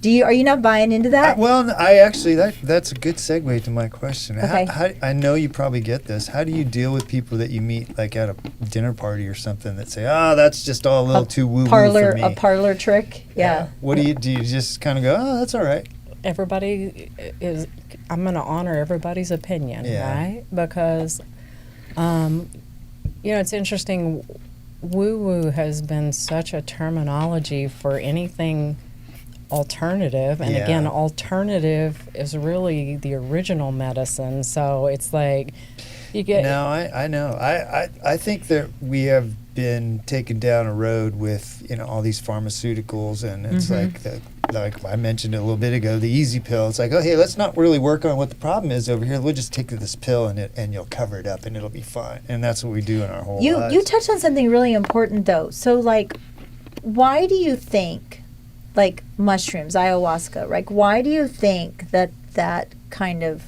Are you not buying into that? I actually, that's a good segue to my question. Okay. How, I know you probably get this. How do you deal with people that you meet, like at a dinner party or something, that say, "Oh, that's just all a little too woo-woo for me"? A parlor trick? Yeah. What do you just kind of go, "Oh, that's all right"? Everybody is, I'm going to honor everybody's opinion, Yeah. right? Because, it's interesting. Woo-woo has been such a terminology for anything alternative, and Yeah. again, alternative is really the original medicine. So it's like you get. No, I know. I think that we have been taken down a road with all these pharmaceuticals, and it's like I mentioned it a little bit ago, the easy pill. It's like, oh, hey, let's not really work on what the problem is over here. We'll just take this pill and you'll cover it up and it'll be fine. And that's what we do in our whole lives. You touched on something really important, though. So, like, why do you think, like mushrooms, ayahuasca, like, why do you think that kind of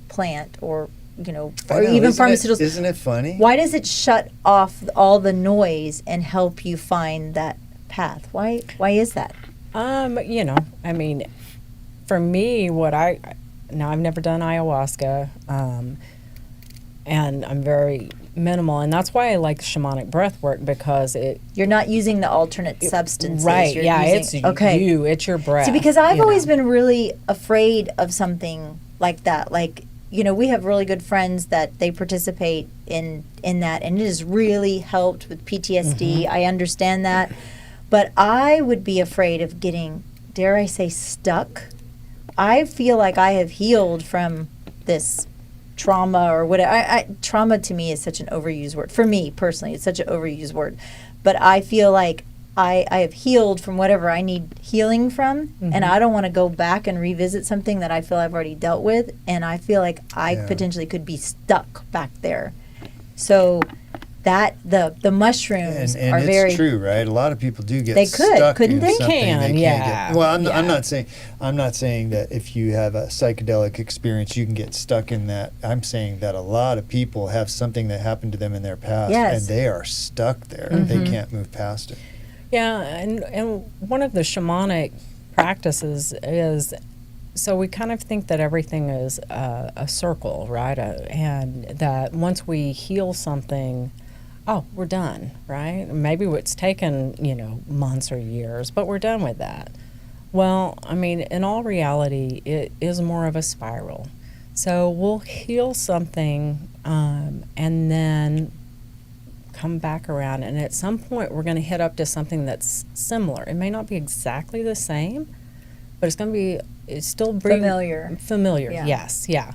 plant or I know, or even isn't pharmaceuticals, Isn't it funny? why does it shut off all the noise and help you find that path? Why is that? I mean, for me, I've never done ayahuasca, and I'm very, minimal, and that's why I like shamanic breath work, because You're not using the alternate substances. right, You're yeah, using, it's your breath. See, because I've you always know. been really afraid of something like that. Like, we have really good friends that they participate in that, and it has really helped with PTSD. Mm-hmm. I understand that. But I would be afraid of getting, dare I say, stuck. I feel like I have healed from this trauma or whatever. Trauma to me is such an overused word. For me personally, it's such an overused word. But I feel like I have healed from whatever I need healing from, and I don't want to go back and revisit something that I feel I've already dealt with, and I feel like I potentially could be stuck back there. So that the mushrooms and are it's very true, right? A lot of people do get They could, stuck couldn't in they? something Can, they yeah. can't get. Well, I'm Yeah. not saying that if you have a psychedelic experience you can get stuck in that. I'm saying that a lot of people have something that happened to them in their past, Yes. and they are stuck there. They can't move past it. Yeah, and one of the shamanic practices is, so we kind of think that everything is a circle, right? And that once we heal something, oh, we're done, right? Maybe it's taken, months or years, but we're done with that. Well, I mean, in all reality, it is more of a spiral. So we'll heal something, and then come back around, and at some point we're going to hit up to something that's similar. It may not be exactly the same, but it's still familiar. Yeah. Yes, yeah.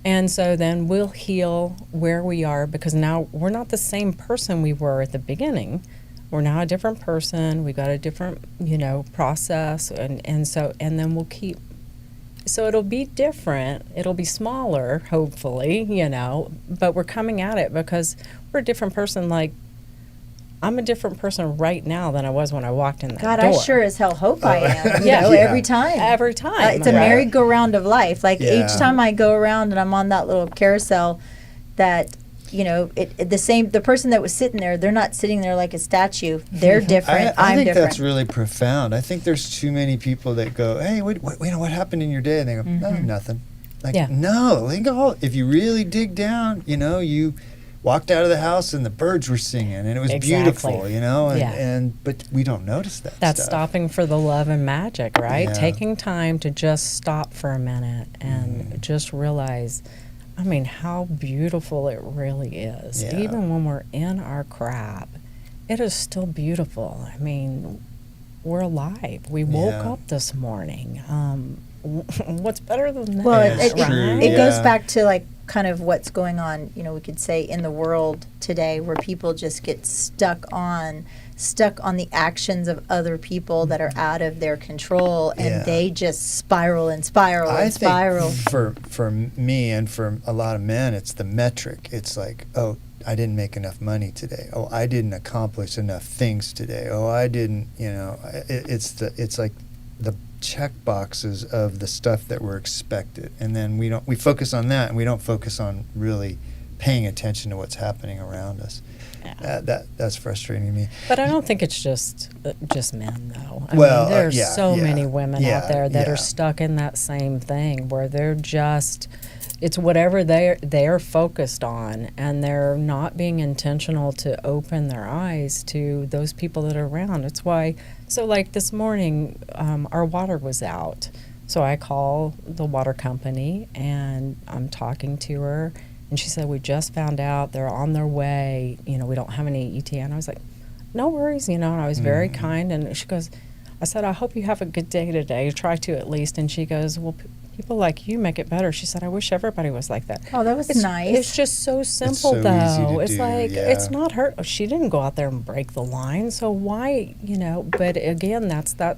And so then we'll heal where we are, because now we're not the same person we were at the beginning. We're now a different person. We've got a different process, and then we'll keep. So it'll be different. It'll be smaller, hopefully, but we're coming at it because we're a different person. Like, I'm a different person right now than I was when I walked in that God, door. I sure as hell hope I am. Yeah. Every time. Every time. It's a right? merry-go-round of life. Like Yeah. each time I go around and I'm on that little carousel, that the person that was sitting there, they're not sitting there like a statue. They're different. I I'm think different. that's really profound. I think there's too many people that go, "Hey, what happened in your day?" And they go, "No, nothing." Like, Yeah. no, they go. If you really dig down, you walked out of the house and the birds were singing and it was Exactly. beautiful, Yeah. and but we don't notice that. That's stuff. stopping for the love and magic, right? Yeah. Taking time to just stop for a minute and just realize, I mean, how beautiful it really is. Yeah. Even when we're in our crap, it is still beautiful. I mean, we're alive. We woke Yeah. up this morning. What's better than that? Well, Yeah, it true. goes Yeah. back to like kind of what's going on, we could say in the world today, where people just get stuck on the actions of other people that are out of their control, and Yeah. they just spiral and spiral I and spiral. think for me and for a lot of men, it's the metric. It's like, oh, I didn't make enough money today. Oh, I didn't accomplish enough things today. Oh, I didn't. It's like the check boxes of the stuff that were expected, and then we focus on that, and we don't focus on really paying attention to what's happening around us. Yeah. That's frustrating to me. But I don't think it's just men, though. I Well, mean, there's yeah, so yeah, many women yeah, out there that yeah. are stuck in that same thing, where they're just, it's whatever they're focused on, and they're not being intentional to open their eyes to those people that are around. It's why, so like this morning, our water was out. So I call the water company, and I'm talking to her. And she said, we just found out they're on their way. We don't have any ETA. And I was like, no worries, and I was very kind. And she goes, I said, I hope you have a good day today. Try to at least. And she goes, well, people like you make it better. She said, I wish everybody was like that. Oh, that was nice. It's just so simple, so easy though. to It's do, like, yeah. it's not her. She didn't go out there and break the line. So why, but again, that's that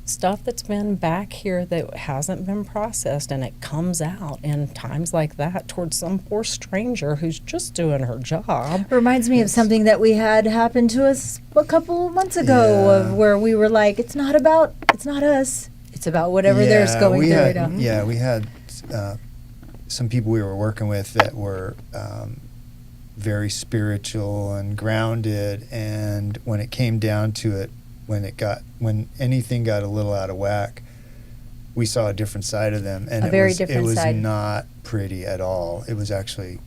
stuff that's been back here that hasn't been processed, and it comes out in times like that towards some poor stranger who's just doing her job. Reminds me of something that we had happen to us a couple months ago, Yeah. of where we were like, it's not us. It's about whatever there's going through right now. Yeah, we had some people we were working with that were very spiritual and grounded, and when it came down to it, when anything got a little out of whack, we saw a different side of them, and A very different it was side. not pretty at all. It was actually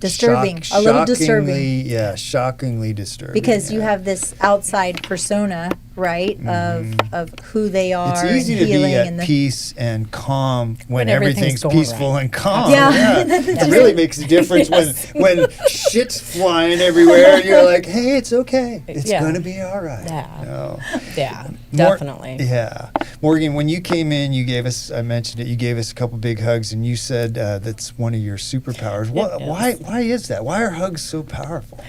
disturbing, a little disturbing. Yeah, shockingly disturbing. Because you yeah. have this outside persona, right, of who they are. It's easy and to be healing at and the peace and calm when everything's everything's going peaceful right. and calm. Yeah. It really makes a difference Yes. when shit's flying everywhere and you're like, hey, it's okay. It's Yeah. going to be all right. Yeah. No. Yeah, Mor- definitely. Yeah. Morgan, when you came in, you gave us, I mentioned it, you gave us a couple big hugs and you said that's one of your superpowers. Why is that? Why are hugs so powerful?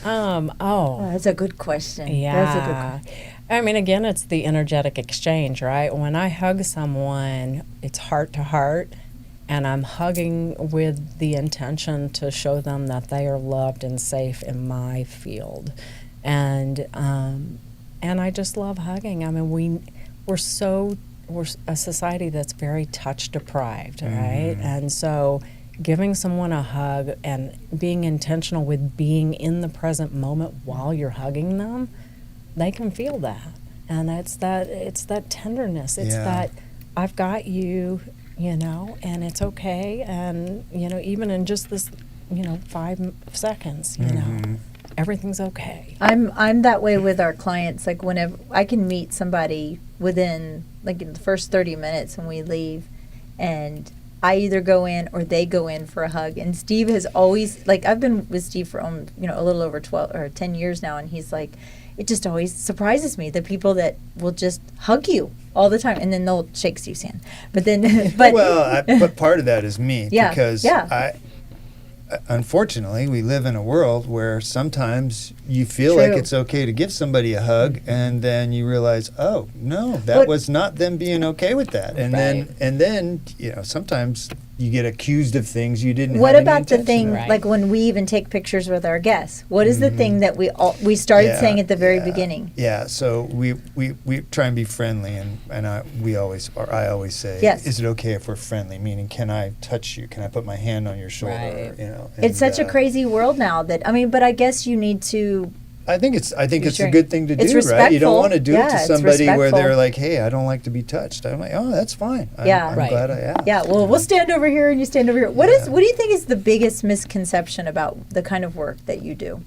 Oh, that's a good question. Yeah. That's a good question. I mean, again, it's the energetic exchange, right? When I hug someone, it's heart to heart, and I'm hugging with the intention to show them that they are loved and safe in my field. And I just love hugging. I mean, we're a society that's very touch deprived, right? And so giving someone a hug and being intentional with being in the present moment while you're hugging them, they can feel that. And it's that tenderness. It's that I've got you, and it's okay. And, even in just this, 5 seconds, everything's okay. I'm that way with our clients. Like whenever I can meet somebody within like in the first 30 minutes when we leave, and I either go in or they go in for a hug. And Steve has always, like, I've been with Steve for a little over 12 or 10 years now, and he's like, it just always surprises me, the people that will just hug you all the time, and then they'll shake Steve's hand. But then, but part of that is me because unfortunately, we live in a world where sometimes you feel like it's okay to give somebody a hug, and then you realize, oh no, that was not them being okay with that, and then sometimes you get accused of things you didn't. What have any about the intention thing of. like when we even take pictures with our guests? What is the thing that we started saying at the very beginning? Yeah, so we try and be friendly, and I always say, is it okay if we're friendly? Meaning, can I touch you? Can I put my hand on your shoulder? Right. It's such a crazy world now that but I guess you need to. I think it's a good thing to do, respectful. right? You don't want to do it to somebody where respectful. they're like, "Hey, I don't like to be touched." I'm like, "Oh, that's fine. I'm glad I asked." Yeah, well, we'll stand over here and you stand over here. What do you think is the biggest misconception about the kind of work that you do?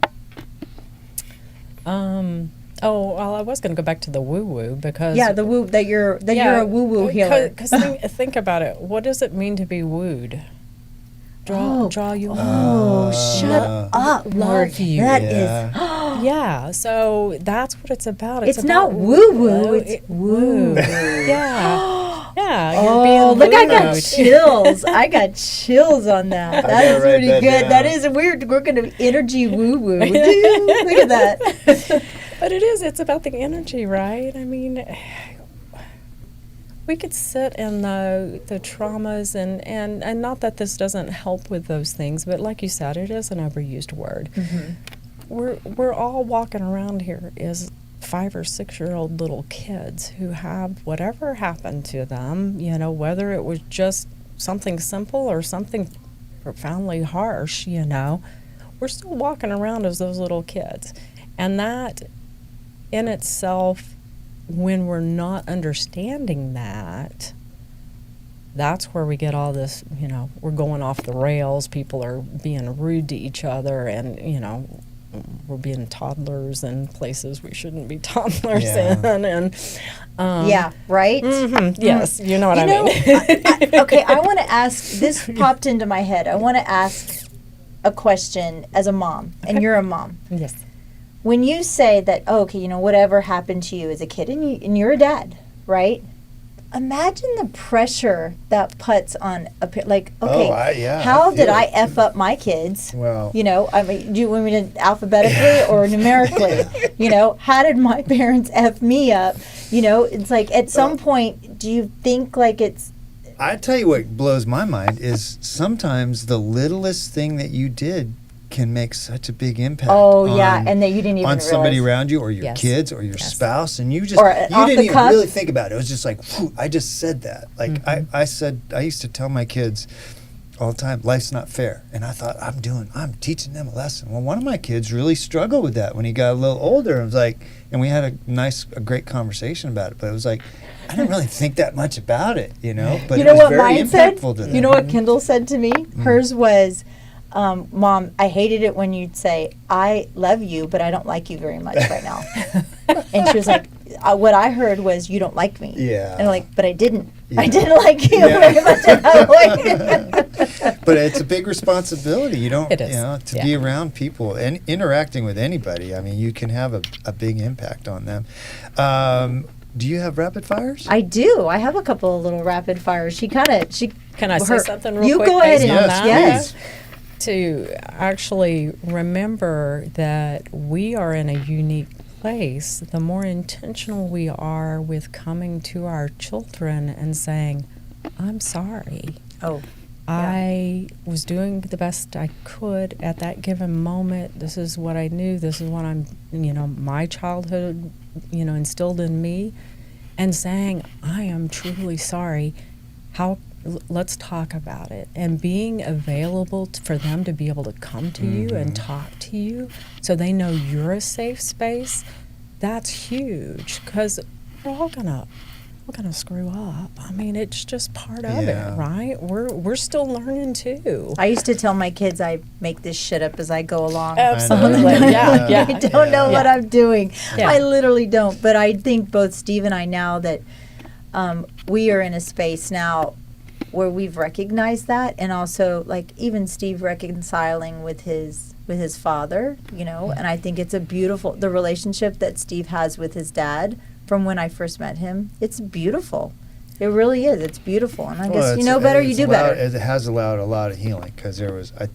Well, I was going to go back to the woo-woo because the woo that you're a woo-woo healer. Because think about it. What does it mean to be wooed? Draw you. Shut up, love you. That is. Yeah, so that's what it's about. It's not woo-woo, it's woo. Yeah. Yeah. Oh, look, I got chills. I got chills on that. That is pretty good. That is weird. We're going to energy woo-woo. Look at that. But it is. It's about the energy, right? I mean, we could sit in the traumas and not that this doesn't help with those things, but like you said, it is an overused word. We're all walking around here as 5 or 6 year old little kids who have whatever happened to them, whether it was just something simple or something profoundly harsh, we're still walking around as those little kids. And that in itself, when we're not understanding that, that's where we get all this, we're going off the rails. People are being rude to each other, and, we're being toddlers in places we shouldn't be toddlers in. And right? Yes, you know what I mean. Okay, I want to ask, this popped into my head. I want to ask a question as a mom, and you're a mom. Yes. When you say that, whatever happened to you as a kid, and you're a dad, right? Imagine the pressure that puts on how did I F up my kids? Well, do you want me to alphabetically or numerically? How did my parents F me up? It's like at some point, do you think like it's... I tell you what blows my mind is sometimes the littlest thing that you did can make such a big impact. And that you didn't even on realize. Somebody around you, or your kids, or your spouse, and you didn't even really think about it. It was just like, whew, I just said that. Like I used to tell my kids all the time, life's not fair, and I thought I'm teaching them a lesson. Well, one of my kids really struggled with that when he got a little older. It was like, and we had a great conversation about it. But it was like, I didn't really think that much about it, But it was very impactful to them. You know what Kendall said to me? Hers was, Mom, I hated it when you'd say, I love you, but I don't like you very much right now. And she was like, what I heard was, you don't like me. Yeah. And I'm like, but I didn't. Yeah. I didn't like you Yeah. very much in that way. But it's a big responsibility. You don't, It is. to be around people and interacting with anybody. I mean, you can have a big impact on them. Do you have rapid fires? I do. I have a couple of little rapid fires. Can I say something real you quick? go ahead based and on Yes, that? please. To actually remember that we are in a unique place, the more intentional we are with coming to our children and saying, I'm sorry. Oh, I was doing the best I could at that given moment. This is what I knew. This is what my childhood, instilled in me. And saying, I am truly sorry. Let's talk about it. And being available for them to be able to come to you and talk to you so they know you're a safe space, that's huge, because we're all gonna screw up. I mean, it's just part of Yeah. it, right? We're still learning too. I used to tell my kids I make this shit up as I go along. Absolutely. I know. Yeah. I don't know what I'm doing. Yeah. I literally don't. But I think both Steve and I now that we are in a space now where we've recognized that, and also like even Steve reconciling with his father, and I think it's the relationship that Steve has with his dad from when I first met him. It's beautiful. It really is. It's beautiful. And I guess you know better, you do better. It has allowed a lot of healing because there was, I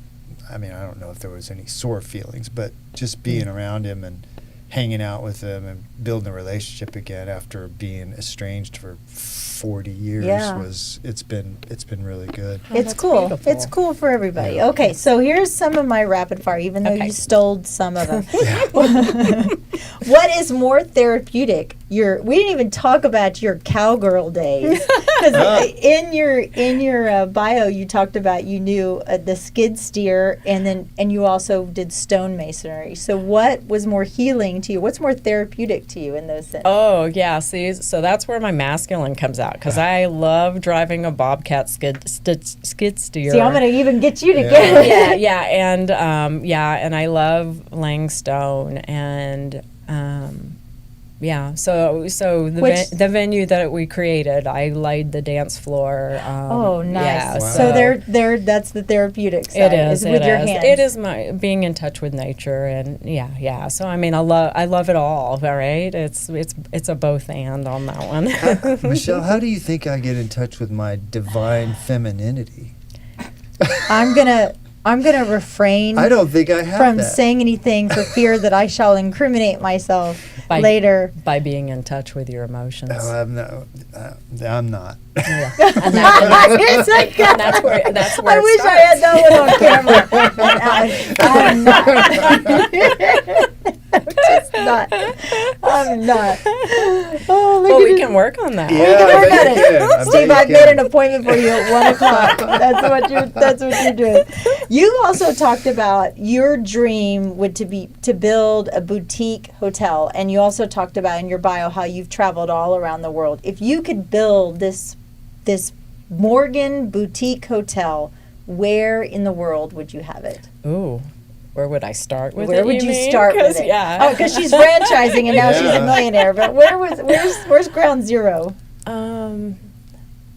don't know if there was any sore feelings, but just being around him and hanging out with him and building a relationship again after being estranged for 40 years it's been really good. It's that's cool. beautiful. It's cool for everybody. Yeah. Okay, so here's some of my rapid fire, even though Okay. you stole some of them. What is more therapeutic? We didn't even talk about your cowgirl days, because in your bio you talked about you knew the skid steer, and you also did stonemasonry. So what was more healing to you? What's more therapeutic to you in those senses? Oh, yeah. See, so that's where my masculine comes out, because I love driving a Bobcat skid steer. See, I'm gonna even get you to Yeah. get yeah, and I love laying stone, and so the venue that we created, I laid the dance floor. Oh, nice. Yeah, Wow. So that's the therapeutic side. it is with your hands. It is my being in touch with nature, and yeah. So I mean, I love it all. All right, it's a both and on that one. Michelle, how do you think I get in touch with my divine femininity? I'm gonna refrain I don't think I have from that. saying anything for fear that I shall incriminate myself later. by being in touch with your emotions. Oh, I'm not. Yeah. And that's where I it wish I had that one on camera. I'm not. Oh, look Well, at we this. can work on that. Yeah, We can I work bet on you it. can. I bet Steve, you I've can. made an appointment for you at 1 o'clock. That's what you're doing. You also talked about your dream would to build a boutique hotel, and you also talked about in your bio how you've traveled all around the world. If you could build this Morgan boutique hotel, where in the world would you have it? Ooh, where would I start with it? Where would you mean? start with 'Cause, it? Yeah. Oh, because she's franchising and now she's a Yeah. millionaire. But where's ground zero?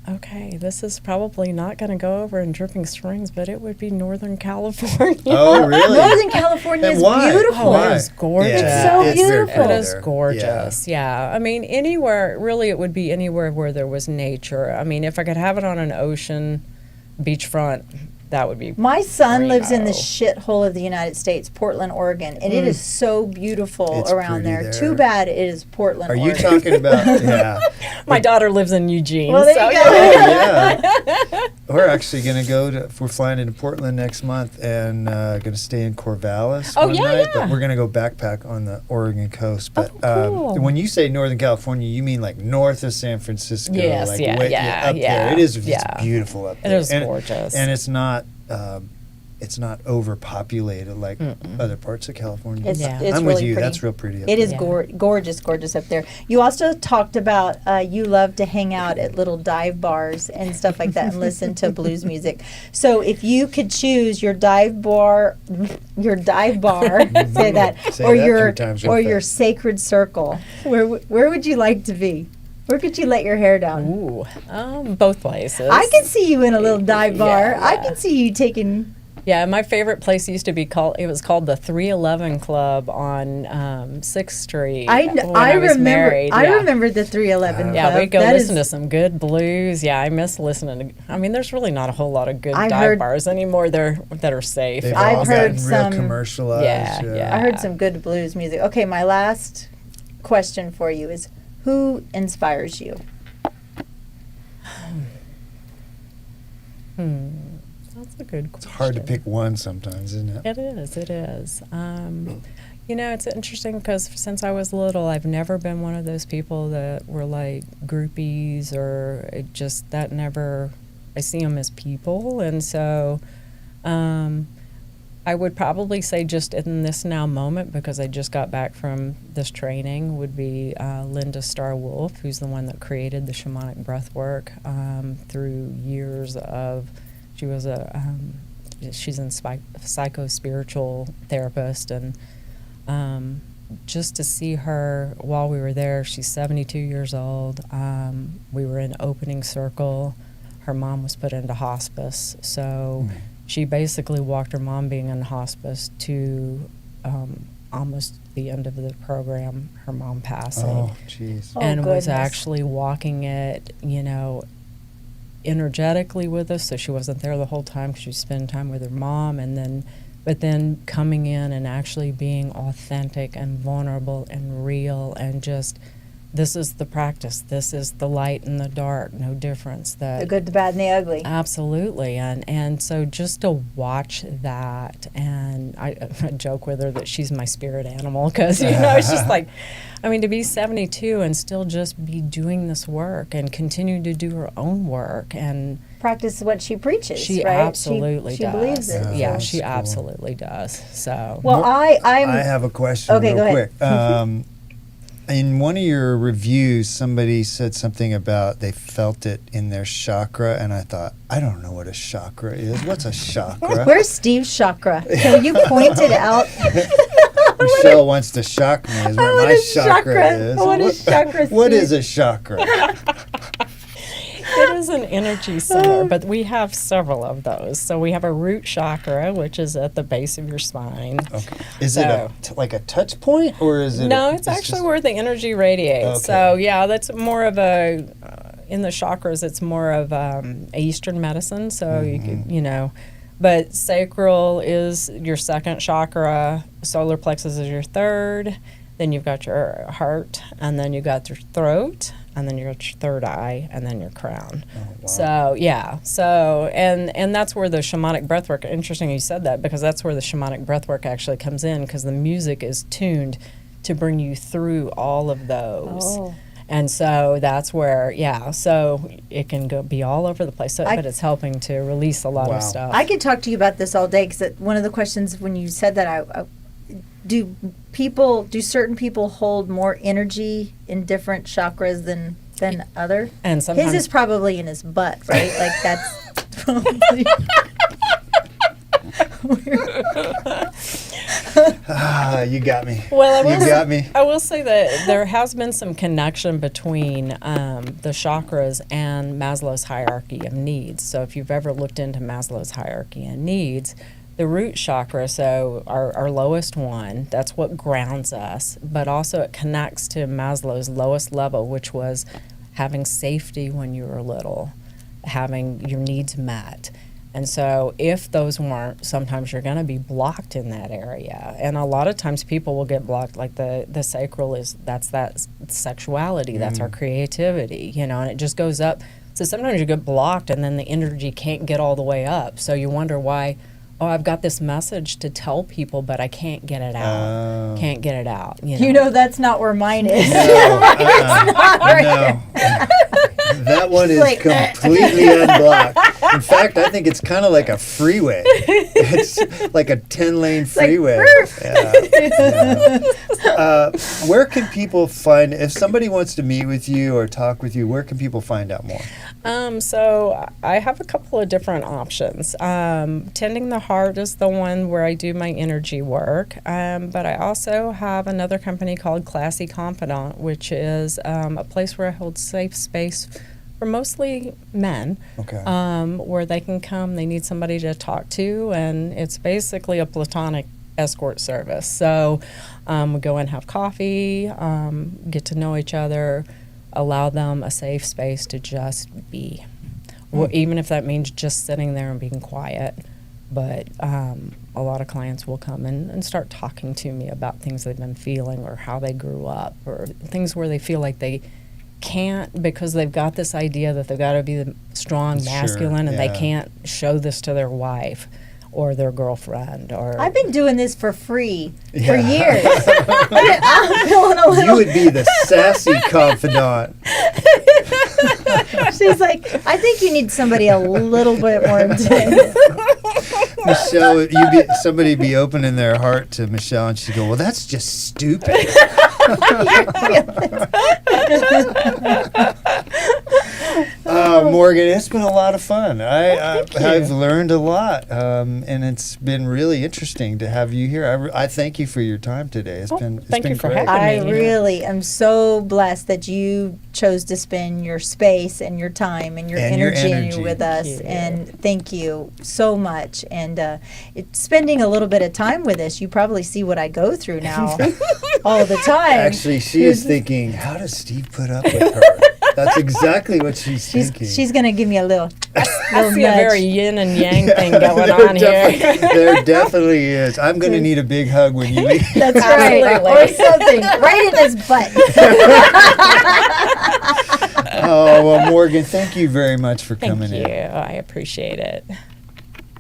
Okay, this is probably not going to go over in Dripping Springs, but it would be Northern California. Oh, really? Northern California And is why? beautiful. Why? It is gorgeous. It's so very beautiful. pretty It is there. gorgeous. Yeah. I mean, anywhere, really, it would be anywhere where there was nature. I mean, if I could have it on an ocean, beachfront, that would be. My son lives in the Reno. shithole of the United States, Portland, Oregon, and it is so beautiful It's around pretty there. there. Too bad it is Portland, Are you Oregon. talking about? Yeah. My daughter lives in Eugene. Well, there so you go. Yeah. We're actually going to we're flying into Portland next month and going to stay in Corvallis Oh, one yeah, night, yeah. but we're going to go backpack on the Oregon coast. But Oh, cool. when you say Northern California, you mean like north of San Francisco? Yes, like yeah, way, yeah, up yeah, there. It is yeah. it's beautiful up It there. is gorgeous. And it's not it's not overpopulated like other parts of California. It's, Yeah. it's I'm really with you. pretty. That's real pretty. Up It is there. gorgeous up there. You also talked about you love to hang out at little dive bars and stuff like that and listen to blues music. So if you could choose your dive bar, say that, Say or that your 3 times real or your fast. sacred circle, where would you like to be? Where could you let your hair down? Ooh, both places. I can see you in a little dive bar. Yeah, I yeah. can see you taking. Yeah, my favorite place used to be called. It was called the 311 Club on 6th Street. when I was remember. married. I yeah. remember the 311 Yeah, Club. we'd go That listen is- to some good blues. Yeah, I miss listening to. I mean, there's really not a whole lot of good I dive heard- bars anymore. That are safe. They've I've all heard gotten real some- commercialized. Yeah. I heard some good blues music. Okay, my last question for you is, who inspires you? That's a good question. It's hard to pick one sometimes, isn't it? It is. It is. It's interesting because since I was little, I've never been one of those people that were like groupies or it just that never. I see them as people, and so I would probably say just in this now moment because I just got back from this training would be Linda Starr-Wolf, who's the one that created the shamanic breath work through years of. She was she's a psycho-spiritual therapist, and just to see her while we were there, she's 72 years old. We were in opening circle. Her mom was put into hospice, so she basically walked her mom being in hospice to almost the end of the program, her mom passing. Oh, jeez. Oh, and was goodness. actually walking it, energetically with us, so she wasn't there the whole time because she spent time with her mom, but then coming in and actually being authentic and vulnerable and real and just this is the practice, this is the light and the dark, no difference. The good, the bad, and the ugly. Absolutely, and so just to watch that, and I joke with her that she's my spirit animal because it's just like, to be 72 and still just be doing this work and continue to do her own work and Practice what she preaches, she right? absolutely she does. believes it. Yeah, That's she cool. absolutely does. So Well, I I'm. have a question Okay, real go ahead. quick. In one of your reviews, somebody said something about they felt it in their chakra, and I thought, I don't know what a chakra is. What's a chakra? Where's Steve's chakra? Can you point it out? Michelle wants to shock me is where what my is chakra chakra? is. What is chakra, What Steve? is a chakra? it is an energy center, but we have several of those. So we have a root chakra, which is at the base of your spine. Okay. Is it like a touch point, or is it? No, it's actually just- where the energy radiates. Okay. So yeah, that's more of a in the chakras. It's more of Eastern medicine. So you could, but sacral is your second chakra. Solar plexus is your third. Then you've got your heart, and then you've got your throat, and then you got your third eye, and then your crown. Oh, wow. So yeah, and that's where the shamanic breathwork. Interesting you said that because that's where the shamanic breathwork actually comes in because the music is tuned to bring you through all of those. Oh. And so that's where, so it can be all over the place. So, but it's helping to release a lot Wow. of stuff. I could talk to you about this all day because one of the questions when you said that, do certain people hold more energy in different chakras than other? And sometimes His is probably in his butt, right? Like that's probably. You got me. Well, You got me. I will say that there has been some connection between the chakras and Maslow's hierarchy of needs. So if you've ever looked into Maslow's hierarchy of needs, the root chakra, so our lowest one, that's what grounds us, but also it connects to Maslow's lowest level, which was having safety when you were little, having your needs met. And so if those weren't, sometimes you're going to be blocked in that area. And a lot of times people will get blocked, like the sacral that's that sexuality, that's our creativity, and it just goes up. So sometimes you get blocked and then the energy can't get all the way up. So you wonder why, I've got this message to tell people, but I can't get it out. Can't get it out. That's not where mine is. No. That one is Like- completely unblocked. In fact, I think it's kind of like a freeway. It's like a 10-lane freeway. Where can people find, if somebody wants to meet with you or talk with you, where can people find out more? So I have a couple of different options. Tending the Heart is the one where I do my energy work, but I also have another company called Classy Confidant, which is a place where I hold safe space for mostly men, where they can come. They need somebody to talk to, and it's basically a platonic escort service. So we go and have coffee, get to know each other, allow them a safe space to just be, even if that means just sitting there and being quiet. But a lot of clients will come and start talking to me about things they've been feeling or how they grew up or things where they feel like they can't, because they've got this idea that they've got to be the strong masculine and they can't show this to their wife or their girlfriend. Or I've been doing this for free for years. I'm feeling a little. You would be the sassy confidant. She's like, I think you need somebody a little bit more intense. Michelle, somebody be opening their heart to Michelle, and she'd go, "Well, that's just stupid." Morgan, it's been a lot of fun. I've learned a lot, and it's been really interesting to have you here. I thank you for your time today. It's been thank you for great. having me. I really am so blessed that you chose to spend your space and your time and your energy with us. And thank you so much. And spending a little bit of time with us, you probably see what I go through now all the time. Actually, she is thinking, how does Steve put up with her? That's exactly what she's thinking. She's going to give me a little I see nudge. a very yin and yang thing going on here. There definitely is. I'm going to need a big hug when you leave. That's right. Or something. Right in his butt. Oh, well, Morgan, thank you very much for coming in. Thank you. I appreciate it.